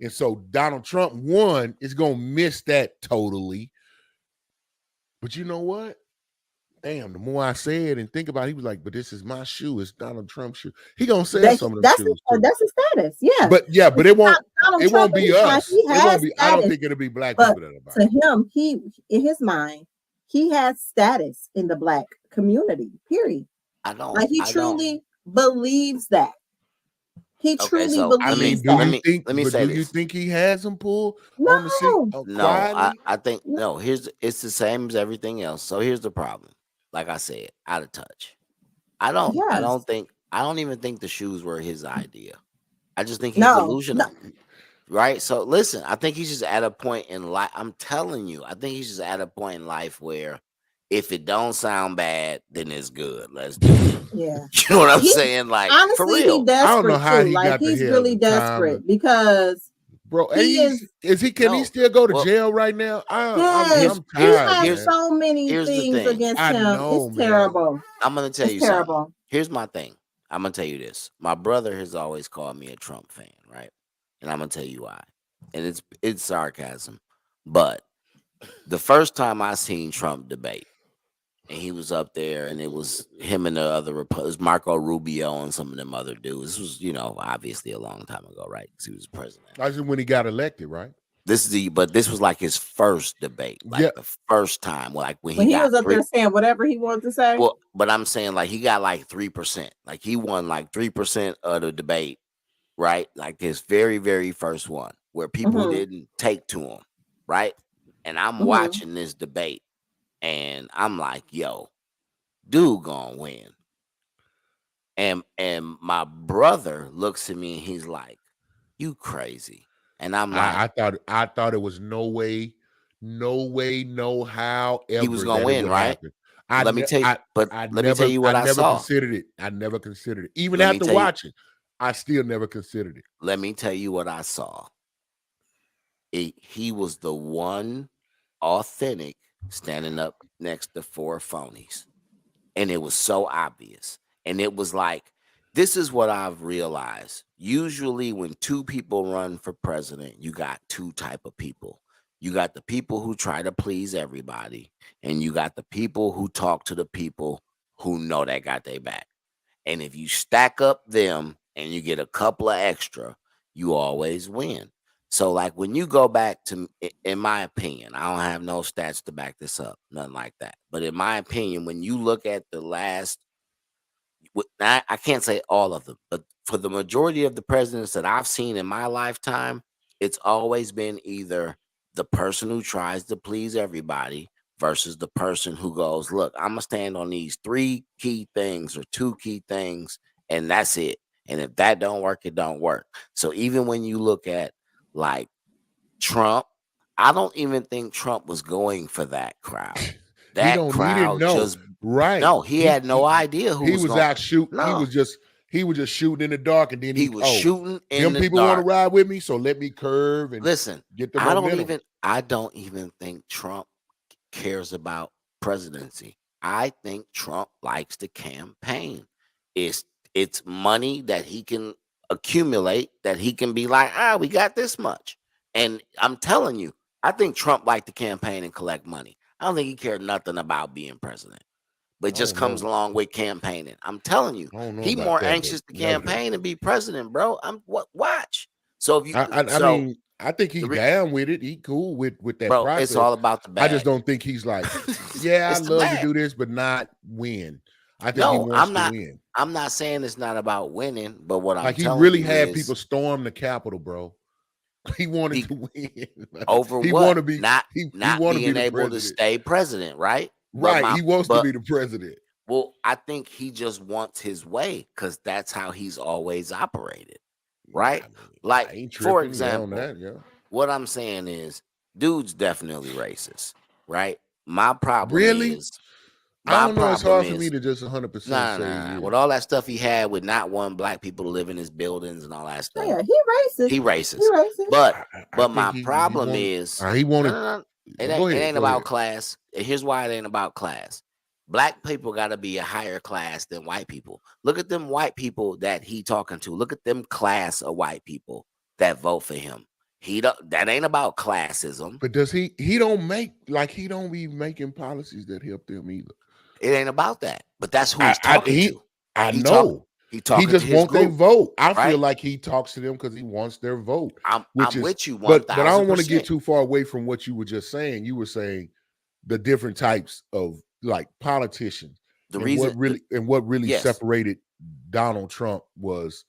And so Donald Trump, one, is gonna miss that totally. But you know what? Damn, the more I say it and think about it, he was like, but this is my shoe. It's Donald Trump's shoe. He gonna sell some of them shoes. That's his status, yeah. But it won't be us. It won't be. I don't think it'll be black people that are buying. To him, in his mind, he has status in the black community. Period. He truly believes that. He truly believes that. Let me say this. Do you think he has some pull no. on the seat? No, I think no. It's the same as everything else. So here's the problem. Like I said, out of touch. I don't even think the shoes were his idea. I just think he's delusional. No. Right? So listen, I think he's just at a point in life. I'm telling you, I think he's just at a point in life where if it don't sound bad, then it's good. Let's do it. Yeah. You know what I'm saying? Like, honestly, for real. He's desperate. I don't know how he got he's really desperate because bro, can he still go to jail right now? I'm tired. He has so many things against him. It's terrible. I'm gonna tell you something. Here's my thing. I'm gonna tell you this. My brother has always called me a Trump fan, right? And I'm gonna tell you why. And it's sarcasm. But the first time I seen Trump debate, and he was up there, and it was him and the other Republicans, Marco Rubio and some of them other dudes. This was, obviously a long time ago, right? Because he was president. That's when he got elected, right? But this was like his first debate, the first time, like when he was up there saying whatever he wanted to say. Well, but I'm saying like he got like 3%, like he won like 3% of the debate, right? Like his very, very first one, where people didn't take to him, right? And I'm watching this debate. And I'm like, yo, dude gonna win. And my brother looks at me and he's like, you crazy. And I'm like, I thought it was no way, no how ever he was gonna win, right? Let me tell you what I saw. I never considered it. Even after watching, I still never considered it. Let me tell you what I saw. He was the one authentic standing up next to four phonies, and it was so obvious. And it was like, this is what I've realized. Usually when two people run for president, you got two type of people. You got the people who try to please everybody, and you got the people who talk to the people who know they got their back. And if you stack up them and you get a couple of extra, you always win. So like when you go back to, in my opinion, I don't have no stats to back this up, nothing like that. But in my opinion, when you look at the last, I can't say all of them, but for the majority of the presidents that I've seen in my lifetime, it's always been either the person who tries to please everybody versus the person who goes, look, I'm going to stand on these 3 key things or 2 key things, and that's it. And if that don't work, it don't work. So even when you look at like Trump, I don't even think Trump was going for that crowd. That he crowd didn't know. just Right. no, he had no idea who he was out shooting. No. He was just shooting in the dark, and then he was shooting in the people dark. want to ride with me, so let me curve and Listen, get the I momentum. don't even think Trump cares about presidency. I think Trump likes to campaign. It's money that he can accumulate, that he can be like, we got this much. And I'm telling you, I think Trump liked to campaign and collect money. I don't think he cared nothing about being president, but it just comes along with campaigning. I'm telling you, he more anxious to campaign and be president, bro. Watch. So if you, I mean, I think he's down with it. He cool with that bro, process. it's all about the bag. I just don't think he's like, yeah, I love to do this, but not win. I think he wants to win. I'm not saying it's not about winning, but what I'm telling he really had is, people storm the Capitol, bro. He wanted to win over he what? Want to be not being be able to stay president, right? Right. He wants to be the president. Well, I think he just wants his way because that's how he's always operated, right? I mean, like, for example, what I'm saying is, dude's definitely racist, right? My problem is, I don't know. It's hard for me to just 100% say. Nah. With all that stuff he had with not wanting black people to live in his buildings and all that stuff. Yeah, he racist. But my problem is, he wanted. It ain't about class. And here's why it ain't about class. Black people got to be a higher class than white people. Look at them white people that he talking to. Look at them class of white people that vote for him. That ain't about classism. But does he don't be making policies that help them either. It ain't about that. But that's who he's talking to. I know. He just wants their vote. I feel like he talks to them because he wants their vote. I'm with you. 1000%. But I don't want to get too far away from what you were just saying. You were saying the different types of like politicians. What really separated Donald Trump was,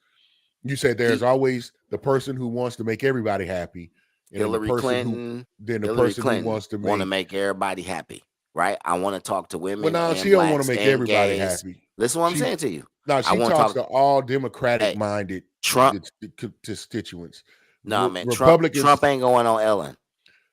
you said there's always the person who wants to make everybody happy, and Hillary Clinton. Who wants to make everybody happy. Right? I want to talk to women. Well, no, she don't want to make everybody happy. Listen, what I'm saying to you. No, she talks to all Democratic-minded constituents. No, man, Republicans. Trump ain't going on Ellen.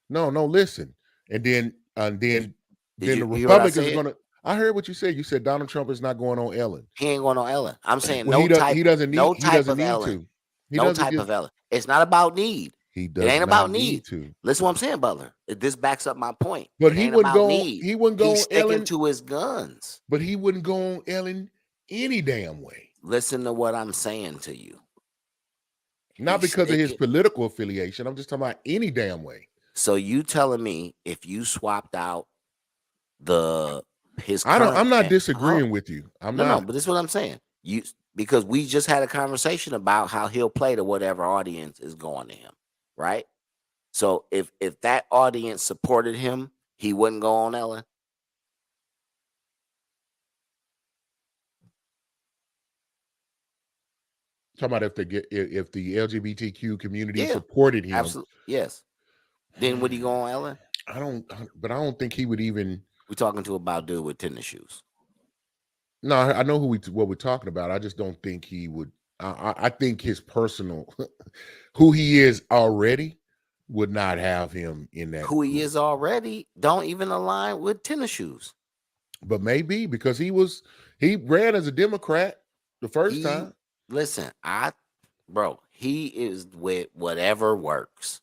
No, listen. And then the Republicans are going to. I heard what you said. You said Donald Trump is not going on Ellen. He ain't going on Ellen. I'm saying he doesn't need to. No type of Ellen. It's not about need. It ain't about need. Listen, what I'm saying, Butler. This backs up my point. But he wouldn't go. He wouldn't go on Ellen. Sticking to his guns. But he wouldn't go on Ellen any damn way. Listen to what I'm saying to you. Not because of his political affiliation. I'm just talking about any damn way. So you telling me if you swapped out his? I'm not disagreeing with you. No, but this is what I'm saying. Because we just had a conversation about how he'll play to whatever audience is going to him. Right. So if that audience supported him, he wouldn't go on Ellen. Talking about if the LGBTQ community supported him, absolutely, yes. Then would he go on Ellen? I don't think he would even. We're talking to about dude with tennis shoes. No, I know what we're talking about. I just don't think he would. I think his personal, who he is already, would not have him in that. Who he is already don't even align with tennis shoes. But maybe because he ran as a Democrat the first time. Listen, he is with whatever works.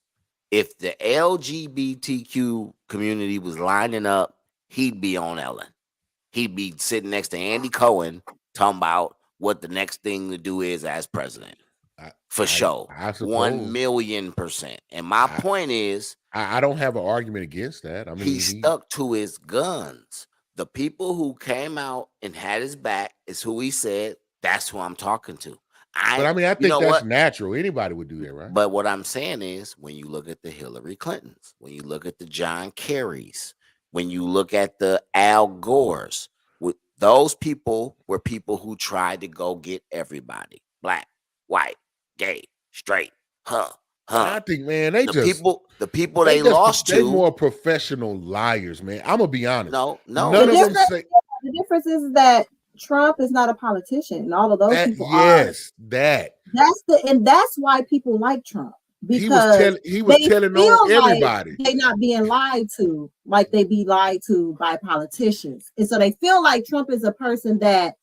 If the LGBTQ community was lining up, he'd be on Ellen. He'd be sitting next to Andy Cohen talking about what the next thing to do is as president. For sure. 1,000,000%. And my point is, I don't have an argument against that. I mean, he stuck to his guns. The people who came out and had his back is who he said That's who I'm talking to. But I mean, I you think know that's what? natural. Anybody would do that, right? But what I'm saying is, when you look at the Hillary Clintons, when you look at the John Kerrys, when you look at the Al Gores, those people were people who tried to go get everybody, black, white, gay, straight, I think, man, they the people they lost they to. more professional liars, man. I'm gonna be honest. No, none of them say. The difference is that Trump is not a politician, and all of those people yes, are. That's why people like Trump, because he was telling on everybody. They not being lied to like they be lied to by politicians, and so they feel like Trump is a person that,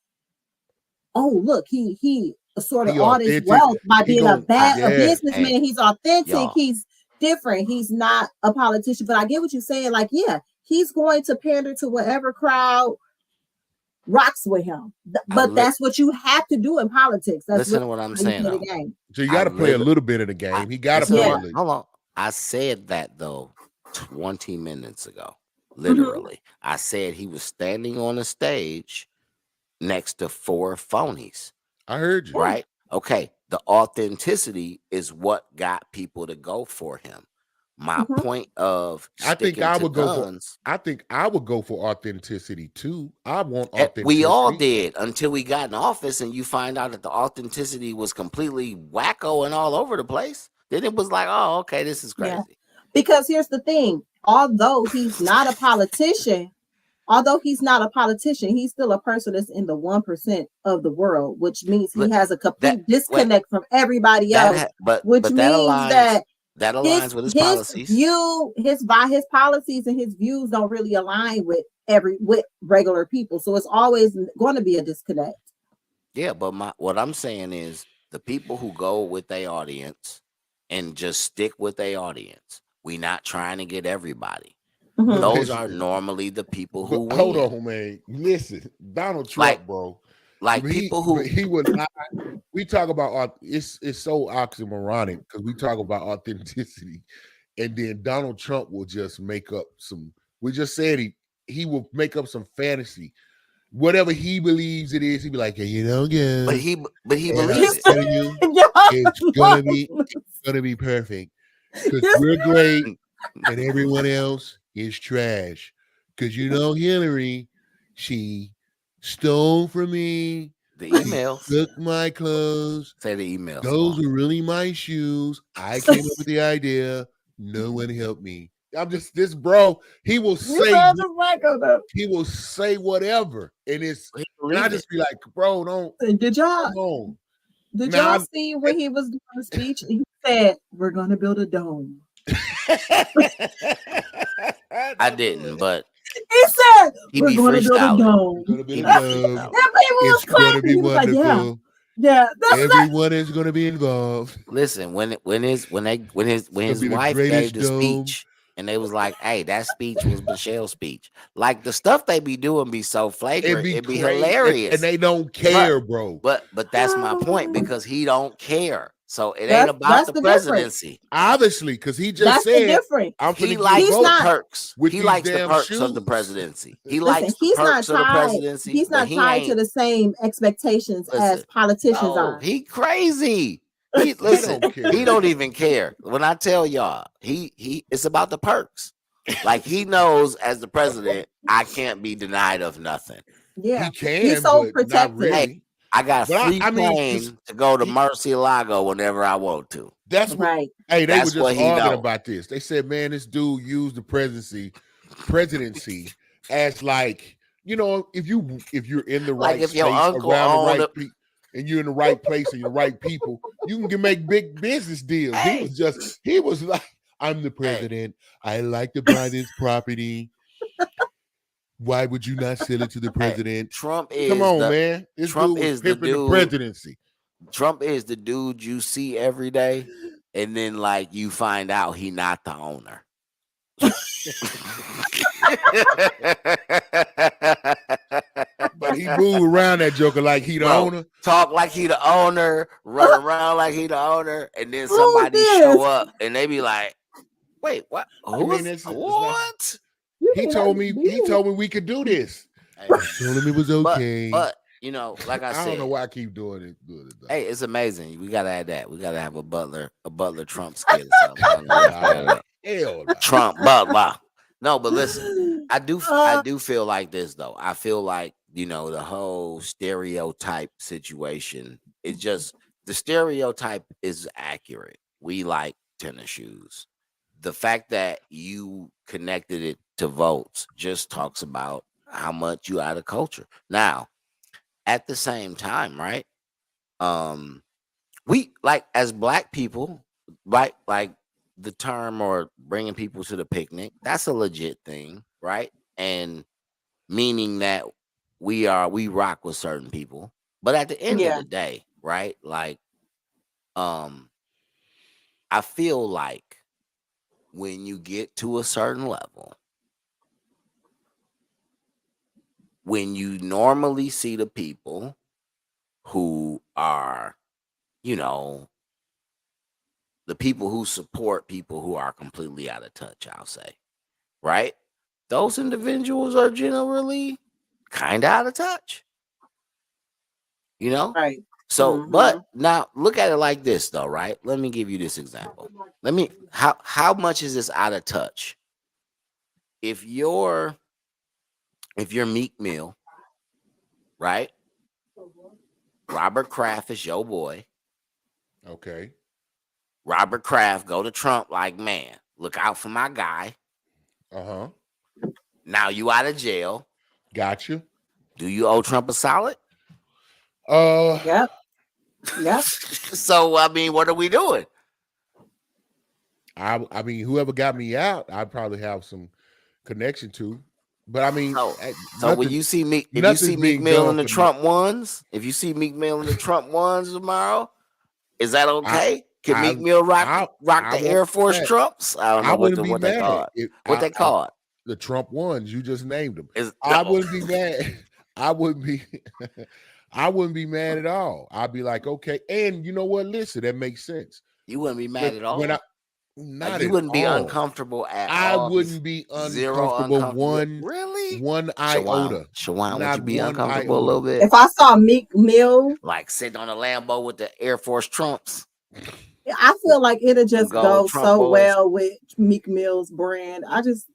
oh look, he sort of all this wealth by being a businessman. Hey, he's authentic. Y'all. He's different. He's not a politician. But I get what you're saying. Like, yeah, he's going to pander to whatever crowd rocks with him. But that's what you have to do in politics. Listen to what I'm saying. So you got to play a little bit of the game. He got to play. Hold on. I said that though 20 minutes ago. Literally, I said he was standing on a stage next to 4 phonies. I heard you. Right? Okay. The authenticity is what got people to go for him. My point of I think I would go for authenticity too. I want authenticity. We all did until we got in office, and you find out that the authenticity was completely wacko and all over the place. Then it was like, oh, okay, this is crazy. Yeah. Because here's the thing: although he's not a politician, he's still a person that's in the 1% of the world, which means he has a complete disconnect from everybody else. Which means that aligns with his policies. His policies and his views don't really align with regular people. So it's always going to be a disconnect. Yeah, but what I'm saying is the people who go with their audience and just stick with their audience. We're not trying to get everybody. Those are normally the people who win. Hold on, man. Listen, Donald Trump, bro. People who he would not. We talk about it's so oxymoronic because we talk about authenticity, and then Donald Trump will just make up some. We just said he will make up some fantasy, whatever he believes it is. He'd be like, hey, you know, yeah. But he believes it. It's gonna be perfect because we're great and everyone else is trash. Because you know Hillary, she stole from me. The emails. Took my clothes. Say the emails. Those were really my shoes. I came up with the idea. No one helped me. I'm just this bro. He will say whatever, and I just be like, bro, don't. Did y'all see when he was doing the speech? He said, "We're gonna build a dome." I didn't, but he said we're going to build a dome. It's going to be wonderful. Yeah, everyone is going to be involved. Listen, when his wife gave the speech, and they was like, "Hey, that speech was Michelle's speech." Like the stuff they be doing be so flagrant, it'd be hilarious, and they don't care, bro. But that's my point, because he don't care. So it ain't about the presidency. Difference. Obviously, because he just said he likes the perks. He likes the perks of the presidency. He likes the perks of the presidency. He's not tied to the same expectations as politicians are. He crazy. Listen, he don't even care. When I tell y'all, it's about the perks. Like he knows as the president, I can't be denied of nothing. Yeah, he can. He's so protected. Really. Hey, I got a free plane to go to Murcielago whenever I want to. That's right. Hey, they were just arguing about this. They said, man, this dude used the presidency as like, you know, if you're in the right if space your uncle around the right people, and you're in the right place and the right people, you can make big business deals. Hey. He was like, I'm the president. Hey. I like to buy this property. Why would you not sell it to the president? Trump is man. Trump is the dude. The presidency. Trump is the dude you see every day, and then like you find out he not the owner. But he moved around that joker like he the owner. Talk like he the owner, run around like he the owner, and then somebody show up and they be like, wait, what? What? He told me we could do this. I told him it was okay. But you know, like I I don't know said, why I keep doing it. hey, it's amazing. We gotta add that. We gotta have a Butler Trump skit or something. I don't know what's going on. Hell no. Trump Butler. No, but listen, I Uh, do feel like this though. I feel like, you know, the whole stereotype situation, it's just the stereotype is accurate. We like tennis shoes. The fact that you connected it to votes just talks about how much you out of culture. Now, at the same time, right? We like as black people, right? Like the term or bringing people to the picnic, that's a legit thing, right? And meaning that we rock with certain people. But at the end of yeah, the day, right? Like, I feel like when you get to a certain level, when you normally see the people who are, you know, the people who support people who are completely out of touch, I'll say, right? Those individuals are generally kind of out of touch, you know? right. So, Mhm. but now look at it like this though, right? Let me give you this example. How much is this out of touch? If you're Meek Mill, right? Robert Kraft is your boy. Okay. Robert Kraft go to Trump like, man, look out for my guy. Uh-huh. Now you out of jail. Got you. Do you owe Trump a solid? Yep. Yep. So I mean, what are we doing? I mean, whoever got me out, I'd probably have some connection to. But I mean, So when you see Meek, if you nothing's see Meek being Mill done in the for me. Trump ones, if you see Meek Mill in the Trump ones tomorrow, is that okay? Can Meek Mill rock the won't Air be Force mad. Trumps? I don't know I what wouldn't be they mad. call it. What they call it? The Trump ones, you just named them. Is I no. wouldn't be mad. I wouldn't be I wouldn't be mad at all. I'd be like, okay. And you know what? Listen, that makes sense. You wouldn't be mad at all. When Like, you wouldn't be uncomfortable at all. I wouldn't be uncomfortable really? one iota. Shawan, would Not you be one uncomfortable a little iota. bit? If I saw Meek Mill, Like sitting on a Lambo with the Air Force Trumps. I feel like it'll just Gold go Trump so boys. well with Meek Mill's brand. I just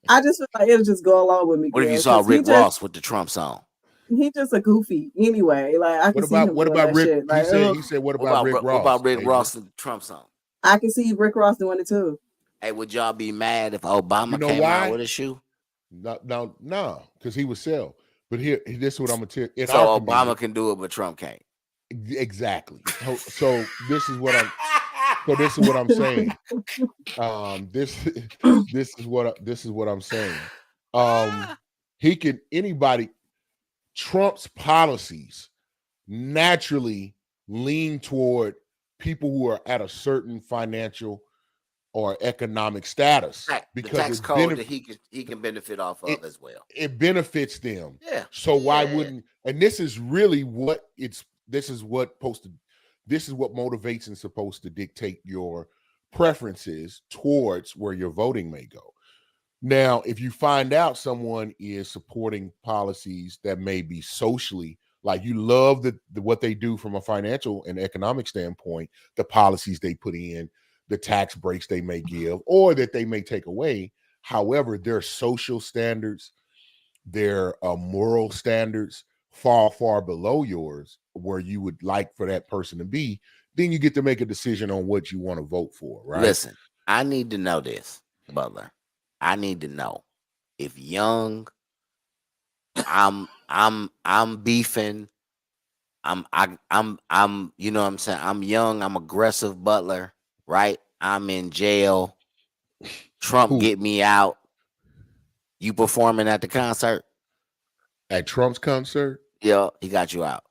feel like it'll just go along with Meek What if Mill, you saw 'cause he Rick Ross with the Trumps on? He just a goofy anyway. Like I can see him What doing about that Rick? shit. Like, He said, what about Rick Ross? What about Rick Hey, Ross and the Trumps on? I can see Rick Ross doing it too. Hey, would y'all be mad if Obama You know came why? out with a shoe? No, because he would sell. But here, this is what I'm gonna tell you. So Obama can do it, but Trump can't. Exactly. So this is what I'm saying. This is what I'm saying. Trump's policies naturally lean toward people who are at a certain financial or economic status, The because tax code that he can benefit off of as well. it benefits them. Yeah. So why wouldn't? And this is really what this is what motivates and supposed to dictate your preferences towards where your voting may go. Now, if you find out someone is supporting policies that may be socially, like you love what they do from a financial and economic standpoint, the policies they put in, the tax breaks they may give or that they may take away. However, their social standards, their moral standards fall far below yours, where you would like for that person to be, then you get to make a decision on what you want to vote for, right? Listen, I need to know this, Butler. I need to know if young, I'm beefing. I'm you know what I'm saying? I'm young, I'm aggressive Butler, right? I'm in jail. Trump get me out. You performing at the concert? At Trump's concert? Yeah, he got you out.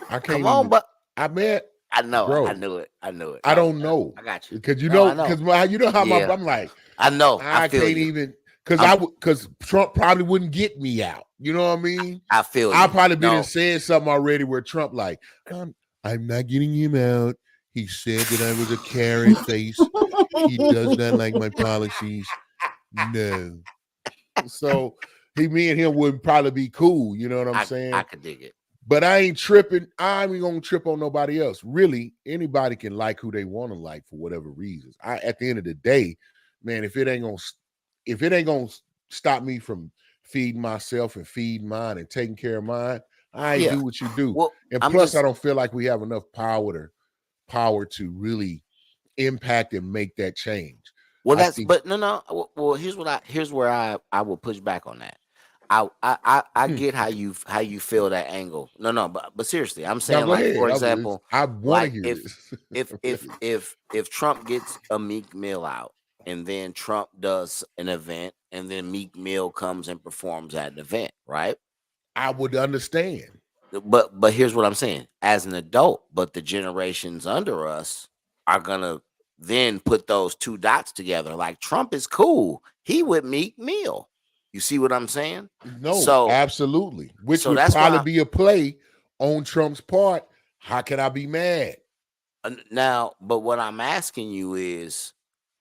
I can't Come on, but I bet. I know. Bro, I knew it. I don't know. I got you. Because you No, know, I know. you know how Yeah. I'm like, I know. I feel can't you. even, because Trump probably wouldn't get me out. You know what I mean? I feel you. I'll probably been No. and said something already where Trump like, I'm not getting him out. He said that I was a carrot face. He does not like my policies. No. So me and him would probably be cool. You know what I'm saying? I could dig it. But I ain't tripping. I ain't gonna trip on nobody else. Really, anybody can like who they want to like for whatever reasons. At the end of the day, man, if it ain't gonna stop me from feeding myself and feeding mine and taking care of mine, I do what you do. Well, and plus, I don't feel like we have enough power to really impact and make that change. Well, Well, here's where I will push back on that. I get how you feel that angle. But seriously, I'm saying, like, for example, I want to hear if Trump gets a Meek Mill out, and then Trump does an event, and then Meek Mill comes and performs at an event, right? I would understand. But here's what I'm saying: as an adult, but the generations under us are gonna then put those two dots together. Like, Trump is cool. He with Meek Mill. You see what I'm saying? No, so, absolutely. Which would probably be a play on Trump's part. How can I be mad? Now, but what I'm asking you is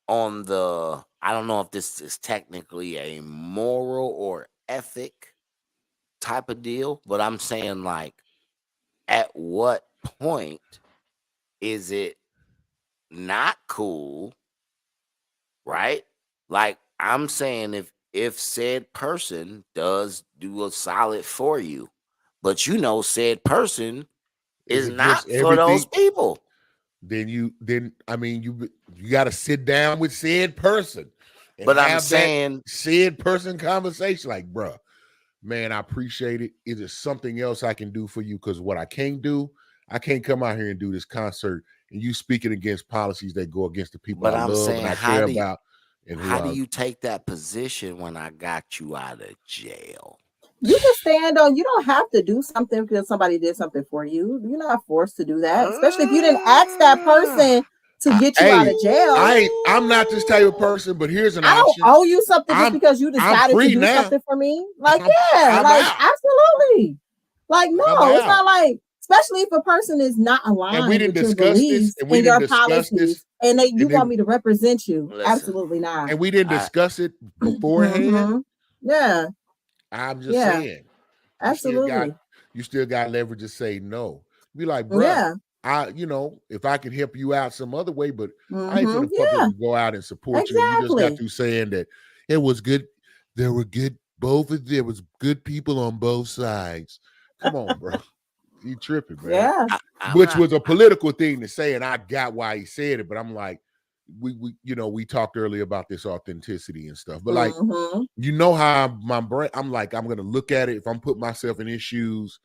on the, I don't know if this is technically a moral or ethic type of deal, but I'm saying, like, at what point is it not cool, right? Like, I'm saying, if said person does do a solid for you, but said person is not for those people, then you got to sit down with said person and but have I'm saying said person conversation. Like, bruh, man, I appreciate it. Is there something else I can do for you? Because what I can't do, I can't come out here and do this concert and you speaking against policies that go against the people I love and I care about. And how do you take that position when I got you out of jail? You can stand on. You don't have to do something because somebody did something for you. You're not forced to do that, especially if you didn't ask that person to get you out of jail. I'm not this type of person, but here's an option. I don't owe you something just because you decided to do something for me. Like, I'm out. Absolutely. Like, no, it's not like, especially if a person is not aligned with your beliefs and your policies, and you want me to represent you. Listen, absolutely not. And we didn't discuss it beforehand. Mm-hmm. Yeah. I'm just saying. Absolutely. You still got leverage to say no. Be like, bro, if I can help you out some other way, but I ain't gonna fucking go out and support you. You just got to saying that it was good. There were good, there was good people on both sides. Come on, bro. You tripping, man. Yeah. Which was a political thing to say, and I got why he said it, but I'm like, we talked earlier about this authenticity and stuff, but like, how my brain, I'm like, I'm gonna look at it. If I'm putting myself in his shoes,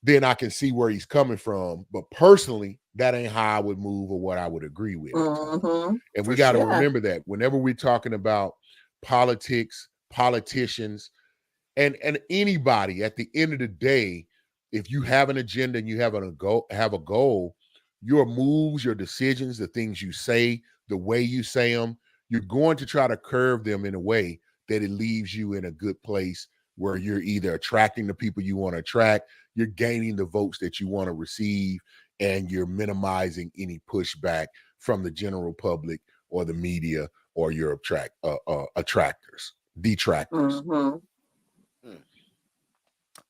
then I can see where he's coming from. But personally, that ain't how I would move or what I would agree with. And we got to remember that whenever we're talking about politics, politicians, and anybody, at the end of the day, if you have an agenda and you have a goal, your moves, your decisions, the things you say, the way you say them, you're going to try to curve them in a way that it leaves you in a good place where you're either attracting the people you want to attract, you're gaining the votes that you want to receive, and you're minimizing any pushback from the general public or the media or your detractors.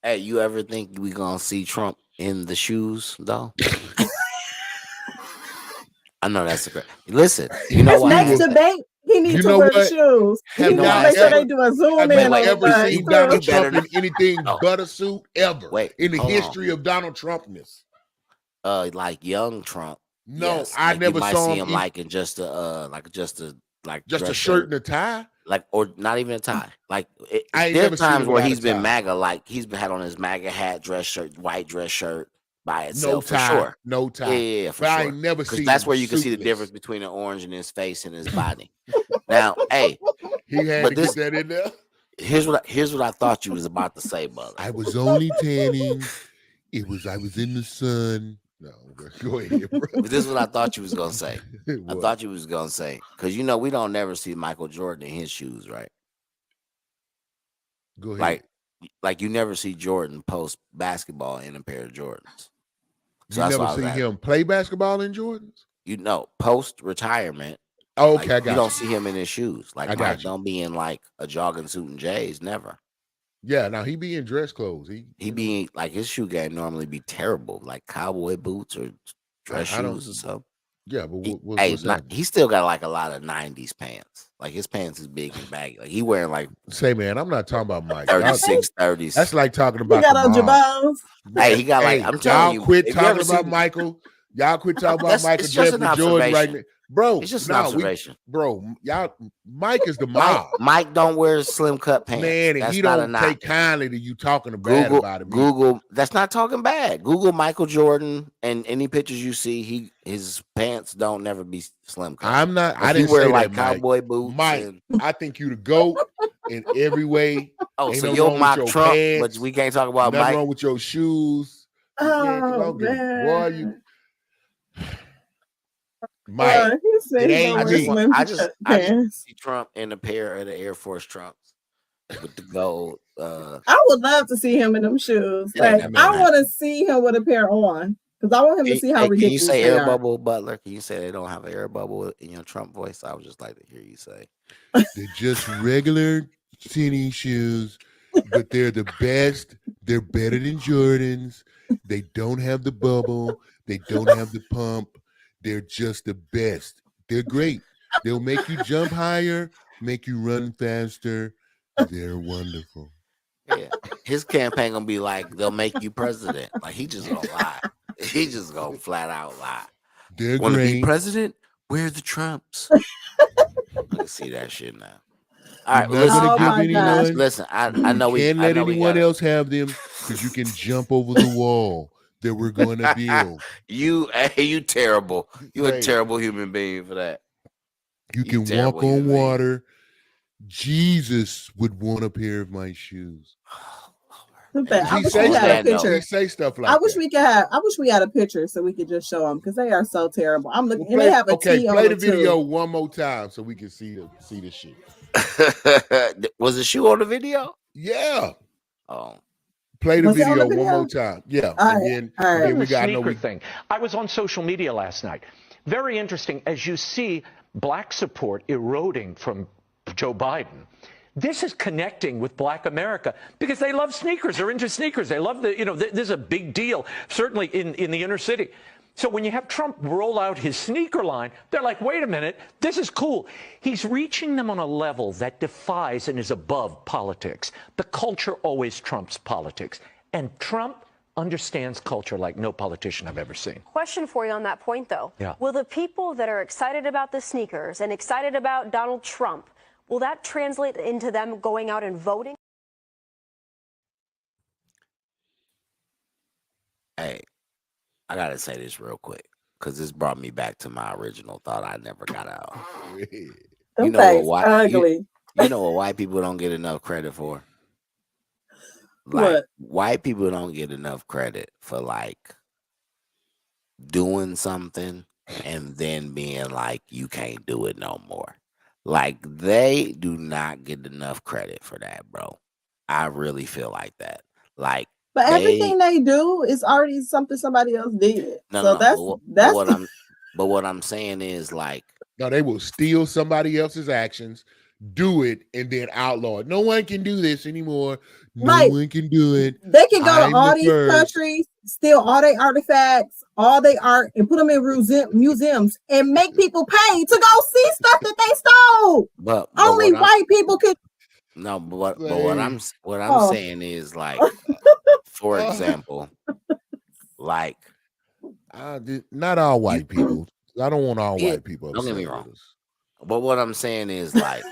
Hey, you ever think we gonna see Trump in the shoes though? I know that's a great. Listen, you know what? Next debate, he needs to wear the shoes. He needs to make sure they do a zoom in. Have you ever seen Donald Trump in anything but a suit ever in the history of Donald Trumpness? Like young Trump. No, yes. I like never you might saw see him like in just a shirt and a tie. Like, or not even a tie. Like, there are times where he's been MAGA, like he's been had on his MAGA hat, dress shirt, white dress shirt by itself, no tie, for sure. No tie. Yeah, for but sure. I ain't never seen. That's where you can see the difference between the orange in his face and his body. Now, hey, he had to get that in there. Here's what I thought you was about to say, brother. I was only tanning. I was in the sun. No, go ahead, bro. But this is what I thought you was gonna say. I thought you was gonna say, because we don't never see Michael Jordan in his shoes, right? Go ahead. Like you never see Jordan post basketball in a pair of Jordans. So you never see him play basketball in Jordans? Post retirement, Okay, I You got don't you. see him in his shoes. Like I got Mike you. don't be in like a jogging suit and J's. Never. Yeah, now he be in dress clothes. He be like his shoe game normally be terrible, like cowboy boots or dress I don't. shoes or something. Yeah, but He, what's happening? he still got like a lot of '90s pants. Like his pants is big and baggy. Like he wearing like Say, man, I'm not talking about Mike. Y'all- 36, 30s. That's like talking You about got the on your mom. bones. Hey, he got like I'm telling you. Y'all quit if you ever talking about see- Michael. Y'all quit talking about That's- Michael it's just an Jeffrey Jordan right observation. now. Bro, It's just an nah, observation. y'all, Mike is the Mike, mob. Mike don't wear slim cut pants. Man, and That's he not a don't knock. take kindly to you talking bad Google, about him. Google. That's not talking bad. Google Michael Jordan, and any pictures you see, his pants don't never be slim cut. I'm not. Like, I he didn't wear say like that, Mike. cowboy boots. Mike, and, I think you the GOAT in every way. oh, Ain't so no you'll wrong with mock your Trump, pants. but we can't talk about Nothing Mike. wrong with your shoes. Oh, Boy, man. Mike, He said it he ain't don't me. wear slim I just pants. see Trump in a pair of the Air Force Trunks with the gold. I would love to see him in them shoes. It ain't Like, that I bad. want to see him with a pair on because I want him to see how Can you ridiculous say they air are. bubble, Butler? Can you say they don't have an air bubble in your Trump voice? I would just like to hear you say. They're just regular tennis shoes, but they're the best. They're better than Jordans. They don't have the bubble. They don't have the pump. They're just the best. They're great. They'll make you jump higher, make you run faster. They're wonderful. Yeah, his campaign gonna be like they'll make you president. Like he just gonna lie. He just gonna flat out lie. They're Want to be great. president? We're the Trumps. I can see that shit now. All right, You're not Oh gonna my give gosh. anyone. listen. I know You we can't I let know we anyone gotta- else have them because you can jump over the wall that we're going to build. you terrible. You a Hey. terrible human being for that. You You can terrible walk on human being. water. Jesus would want a pair of my shoes. Too bad. I He wish say we had a stuff. picture. He say stuff like I wish that. we could have. I wish we had a picture so we could just show them because they are so terrible. I'm looking, and they have a okay, T on play the them video too. one more time so we can see the shit. Was the shoe on the video? Yeah, Oh, play the Was it on the video one video? more time. Yeah, All and right, then all right. and then we The got sneaker thing. I was on social media last night. Very interesting as you see black support eroding from Joe Biden. This is connecting with black America because they love sneakers. They're into sneakers. They love this is a big deal, certainly in the inner city. So when you have Trump roll out his sneaker line, they're like, wait a minute, this is cool. He's reaching them on a level that defies and is above politics. The culture always trumps politics. And Trump understands culture like no politician I've ever seen. Question for you on that point, though. Yeah. Will the people that are excited about the sneakers and excited about Donald Trump, will that translate into them going out and voting? hey, I gotta say this real quick because this brought me back to my original thought I never got out. Them You know what, things why- ugly. You know what white people don't get enough credit for? Like What? white people don't get enough credit for like doing something and then being like, you can't do it no more. Like they do not get enough credit for that, bro. I really feel like that. Like But they- everything they do is already something somebody else did. no, So no, that's but what I'm saying is like No, they will steal somebody else's actions, do it, and then outlaw it. No one can do this anymore. No Right. one can do it. they can go I'm to all the these first. countries, steal all their artifacts, all their art, and put them in museums and make people pay to go see stuff that they stole. but Only what I'm- white people could. No, but what I'm Oh. saying is like, for example, like Not all white people. I don't want all Yeah, white people. don't get me upset with wrong. us. but what I'm saying is like,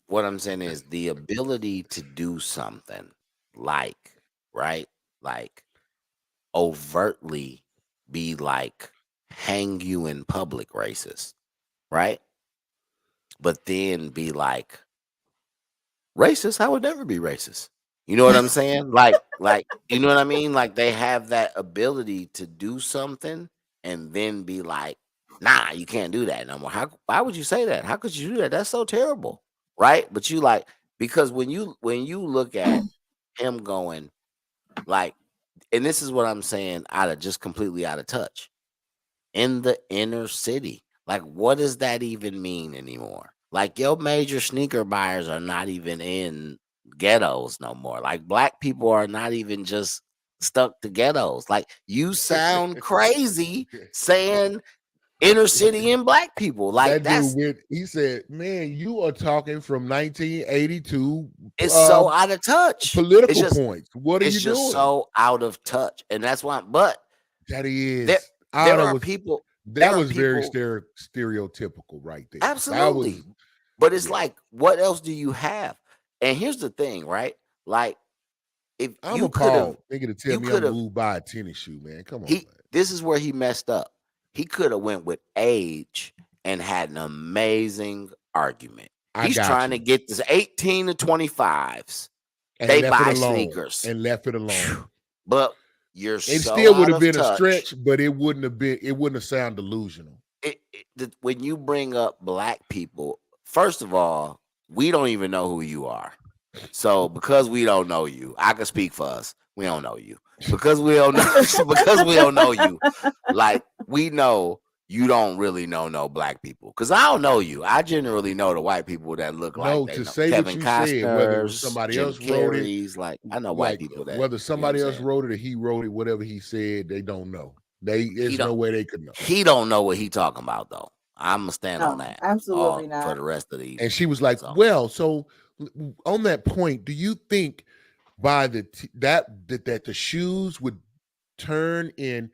what I'm saying is the ability to do something like, right, like overtly be like hang you in public racist, right? But then be like racist. I would never be racist. You know what I'm saying? like you know what I mean? Like they have that ability to do something and then be like, nah, you can't do that no more. Why would you say that? How could you do that? That's so terrible, right? But you like because when you look at him going like, and this is what I'm saying, completely out of touch in the inner city. Like, what does that even mean anymore? Like, your major sneaker buyers are not even in ghettos no more. Like, black people are not even just stuck to ghettos. Like, you sound crazy saying inner city and black people. Like, that dude went, he said, man, you are talking from 1982. It's so out of touch. Political points. What are you doing? It's just so out of touch. And that's why, but that is there are people. That was very stereotypical right there. Absolutely. But it's like, what else do you have? And here's the thing, right? Like, if I'm you could have, thinking to tell me I'm moved by a tennis shoe, man. Come on. This is where he messed up. He could have went with age and had an amazing argument. He's trying to get this 18 to 25s. And they buy sneakers and left it alone. But it still would have been a stretch, but it wouldn't have sounded delusional. When you bring up black people, first of all, we don't even know who you are. So because we don't know you, I can speak for us. We don't know you. Because we don't know you. Like, we know you don't really know no black people. Because I don't know you. I generally know the white people that look like they know. Kevin Costner, whether somebody else wrote it. Like, I know white people that. Whether somebody else wrote it or he wrote it, whatever he said, they don't know. There's no way they could know. He don't know what he talking about, though. I'm going to stand on that. Absolutely not. For the rest of the. And she was like, well, so on that point, do you think by that the shoes would turn in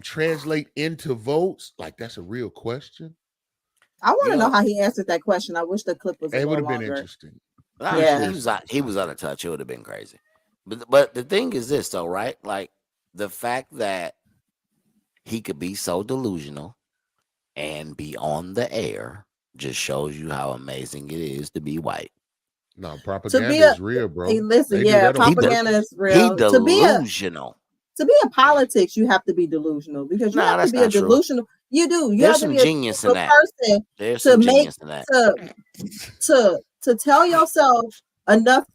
translate into votes? Like, that's a real question. I want to know how he answered that question. I wish the clip was. It would have been interesting. Yeah, he was out of touch. It would have been crazy. But the thing is this, though, right? Like, the fact that he could be so delusional and be on the air just shows you how amazing it is to be white. No, propaganda is real, bro. Hey, listen, propaganda is real. He delusional. To be in politics, you have to be delusional because you have to be a delusional. True. You do. You There's have to be some genius in that. Person There's some genius in that. To tell yourself enough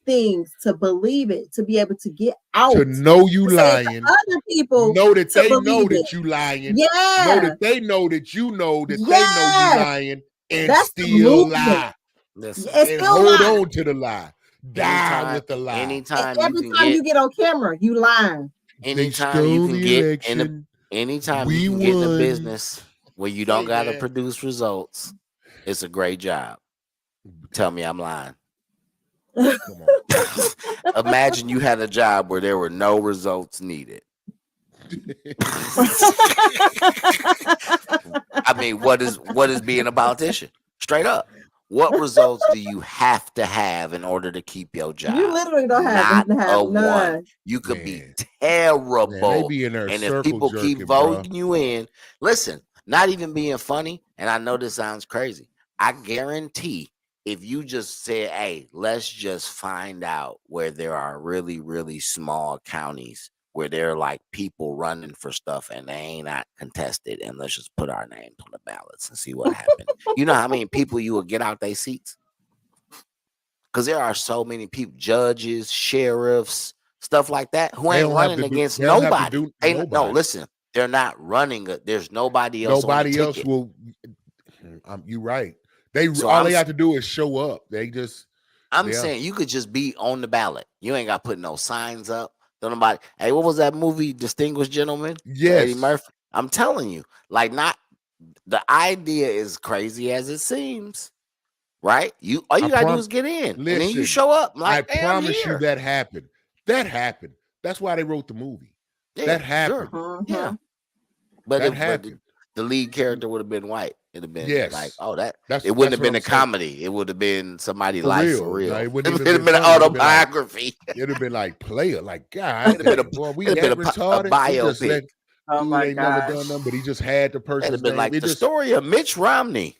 things to believe it, to be able to get out, to know you lying. Other people know that they know that you lying. Yeah. Know that they know that you know that they know you lying and still lie. And hold on to the lie. Die with the lie. Every time you get on camera, you lying. Anytime you can get in a business where you don't gotta produce results, it's a great job. Tell me I'm lying. Come on. Imagine you had a job where there were no results needed. I mean, what is being a politician? Straight up. What results do you have to have in order to keep your job? You literally don't have none. One. You could be terrible. And if people keep voting you in, listen, not even being funny, and I know this sounds crazy, I guarantee if you just said, hey, let's just find out where there are really, really small counties where there are like people running for stuff and they ain't not contested, and let's just put our names on the ballots and see what happens. You know how many people you will get out their seats? Because there are so many people, judges, sheriffs, stuff like that, who ain't running against nobody. No, listen, they're not running. There's nobody else. Nobody else will. You're right. All they have to do is show up. I'm saying you could just be on the ballot. You ain't got to put no signs up. Don't nobody. Hey, what was that movie, Distinguished Gentleman? Yes. Eddie Murphy. I'm telling you, like, not the idea is crazy as it seems, right? All you gotta do is get in, and then you show up. Like, I promise you that happened. That happened. That's why they wrote the movie. Yeah, that happened. Sure. Yeah, but it happened. The lead character would have been white. It'd have been like, it wouldn't have been a comedy. It would have been somebody's life for real. It would have been an autobiography. It'd have been like player, like God. It'd have been a biopic. Oh my God! Never done them, but he just had the person's It'd have been like the story of Mitch Romney.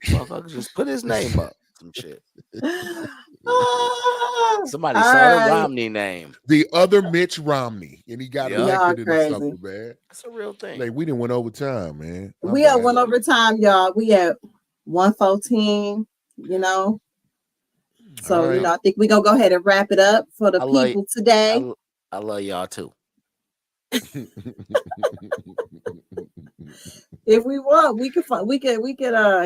Motherfucker just put his name up. Some shit. Somebody saw the Romney name. The other Mitch Romney, and he got elected into something, man. That's a real thing. Like, we didn't win overtime, man. We at one overtime, y'all. We at 114. You know. So I think we gonna go ahead and wrap it up for the people today. I love y'all too. If we want, we could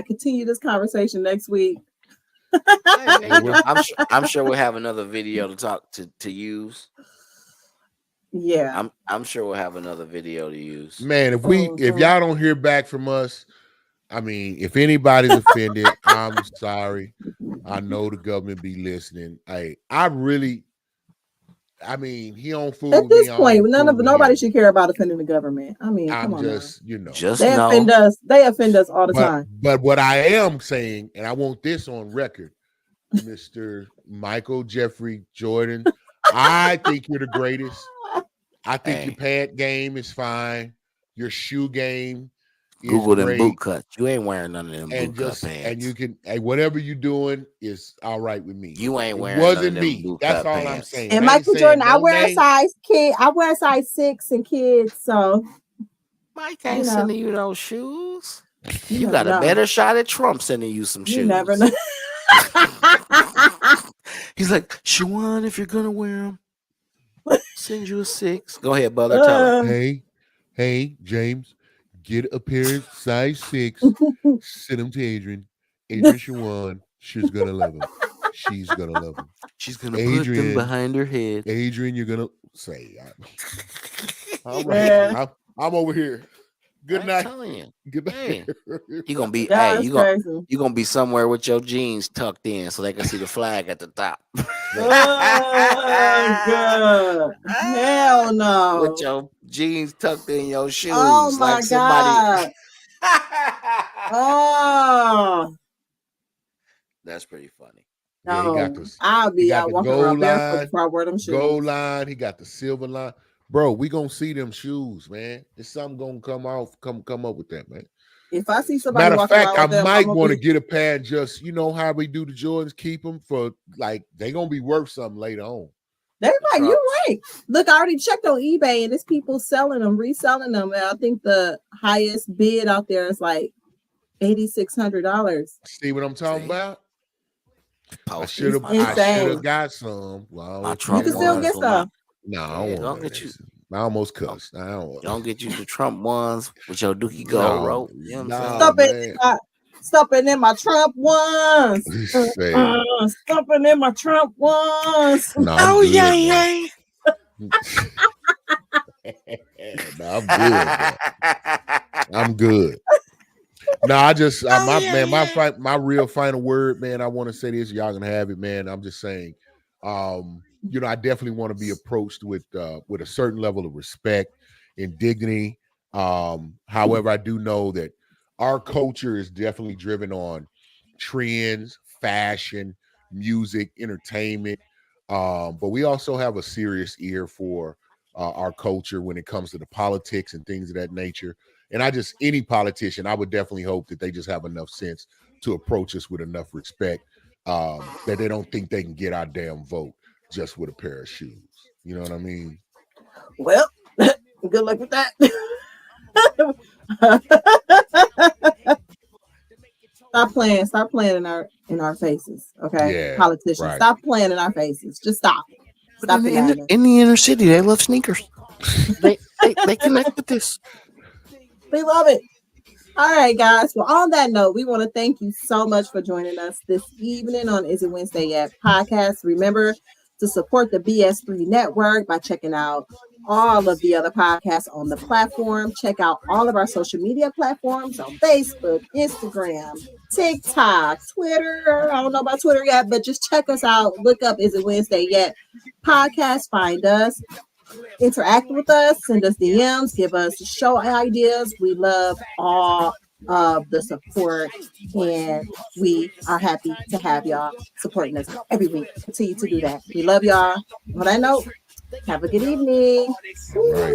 continue this conversation next week. I'm sure we'll have another video to talk to use. Yeah. I'm sure we'll have another video to use. Man, if y'all don't hear back from us, I mean, if anybody's offended, I'm sorry. I know the government be listening. I mean, he don't fool at this me, point. Nobody should care about offending the government. I mean, come on, just now. They offend us all the time. But what I am saying, and I want this on record, Mr. Michael Jeffrey Jordan, I think you're the greatest. I think your pad game is fine. Your shoe game is Google them great. boot cuts. You ain't wearing none of them boot cut pants. And you can, whatever you're doing is all right with me. You ain't wearing wasn't none of them me. boot That's cut all pants. I'm saying. And Michael Jordan, I wear a size 6 in kids, so Mike ain't sending you those shoes. You got a better shot at Trump sending you some shoes. You never know. He's like, Shawan, if you're gonna wear them, send you a 6. Go ahead, brother. Tell him. Hey, James, get a pair of size 6. Send them to Adrian. Adrian Shawan, she's gonna love him. She's gonna love him. She's gonna put them behind her head. Adrian, you're gonna say. All right, I'm over here. Good night. Good night. You gonna be you gonna be somewhere with your jeans tucked in so they can see the flag at the top. Oh God. Hell no. With your jeans tucked in your shoes. Oh my God. Oh. That's pretty funny. No, he got this. I'll be out walking around barefoot before I wear them shoes. Gold line. He got the silver line. Bro, we gonna see them shoes, man. There's something gonna come up with that, man. If I see somebody matter of fact, I them, might want to get a pair. Just how we do the Jordans, keep them for they gonna be worth something later on. They're right. You're right. Look, I already checked on eBay, and there's people selling them, reselling them. And I think the highest bid out there is like $8,600. See what I'm talking about? I should have got some. Well, you can still get some. No, I don't get you. I almost cussed. Don't get you the Trump ones with your Dookie Gold rope. You know Stumping in my Trump ones. Stumping in my Trump ones. No, oh yeah. No, I'm good. No, I just my real final word, man. I want to say this. Y'all gonna have it, man. I'm just saying. I definitely want to be approached with a certain level of respect and dignity. However, I do know that our culture is definitely driven on trends, fashion, music, entertainment. But we also have a serious ear for our culture when it comes to the politics and things of that nature. And any politician, I would definitely hope that they just have enough sense to approach us with enough respect that they don't think they can get our damn vote just with a pair of shoes. You know what I mean? Well, good luck with that. Stop playing in our faces, okay? Yeah, politicians, right. Stop playing in our faces. Just stop. In the inner city, they love sneakers. they connect with this. They love it. All right, guys. Well, on that note, we want to thank you so much for joining us this evening on Is It Wednesday Yet podcast. Remember to support the BS3 network by checking out all of the other podcasts on the platform. Check out all of our social media platforms on Facebook, Instagram, TikTok, Twitter. I don't know about Twitter yet, but just check us out. Look up Is It Wednesday Yet podcast. Find us. Interact with us. Send us DMs. Give us show ideas. We love all of the support, and we are happy to have y'all supporting us every week. Continue to do that. We love y'all. On that note, have a good evening. Right.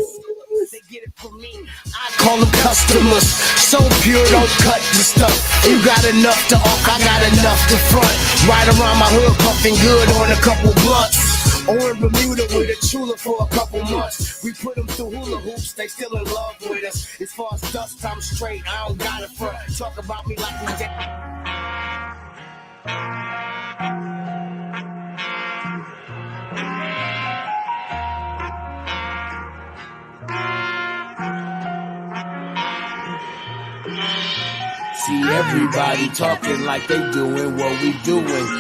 Call them customers, so pure, don't cut the stuff. You got enough to off, I got enough to front. Ride around my hood, puffing good on a couple blunts. Or in Bermuda with a chula for a couple months. We put them through hula hoops, they still in love with us. As far as dust, I'm straight, I don't got a front. Talk about me like we did. See everybody talking like they doing what we doing.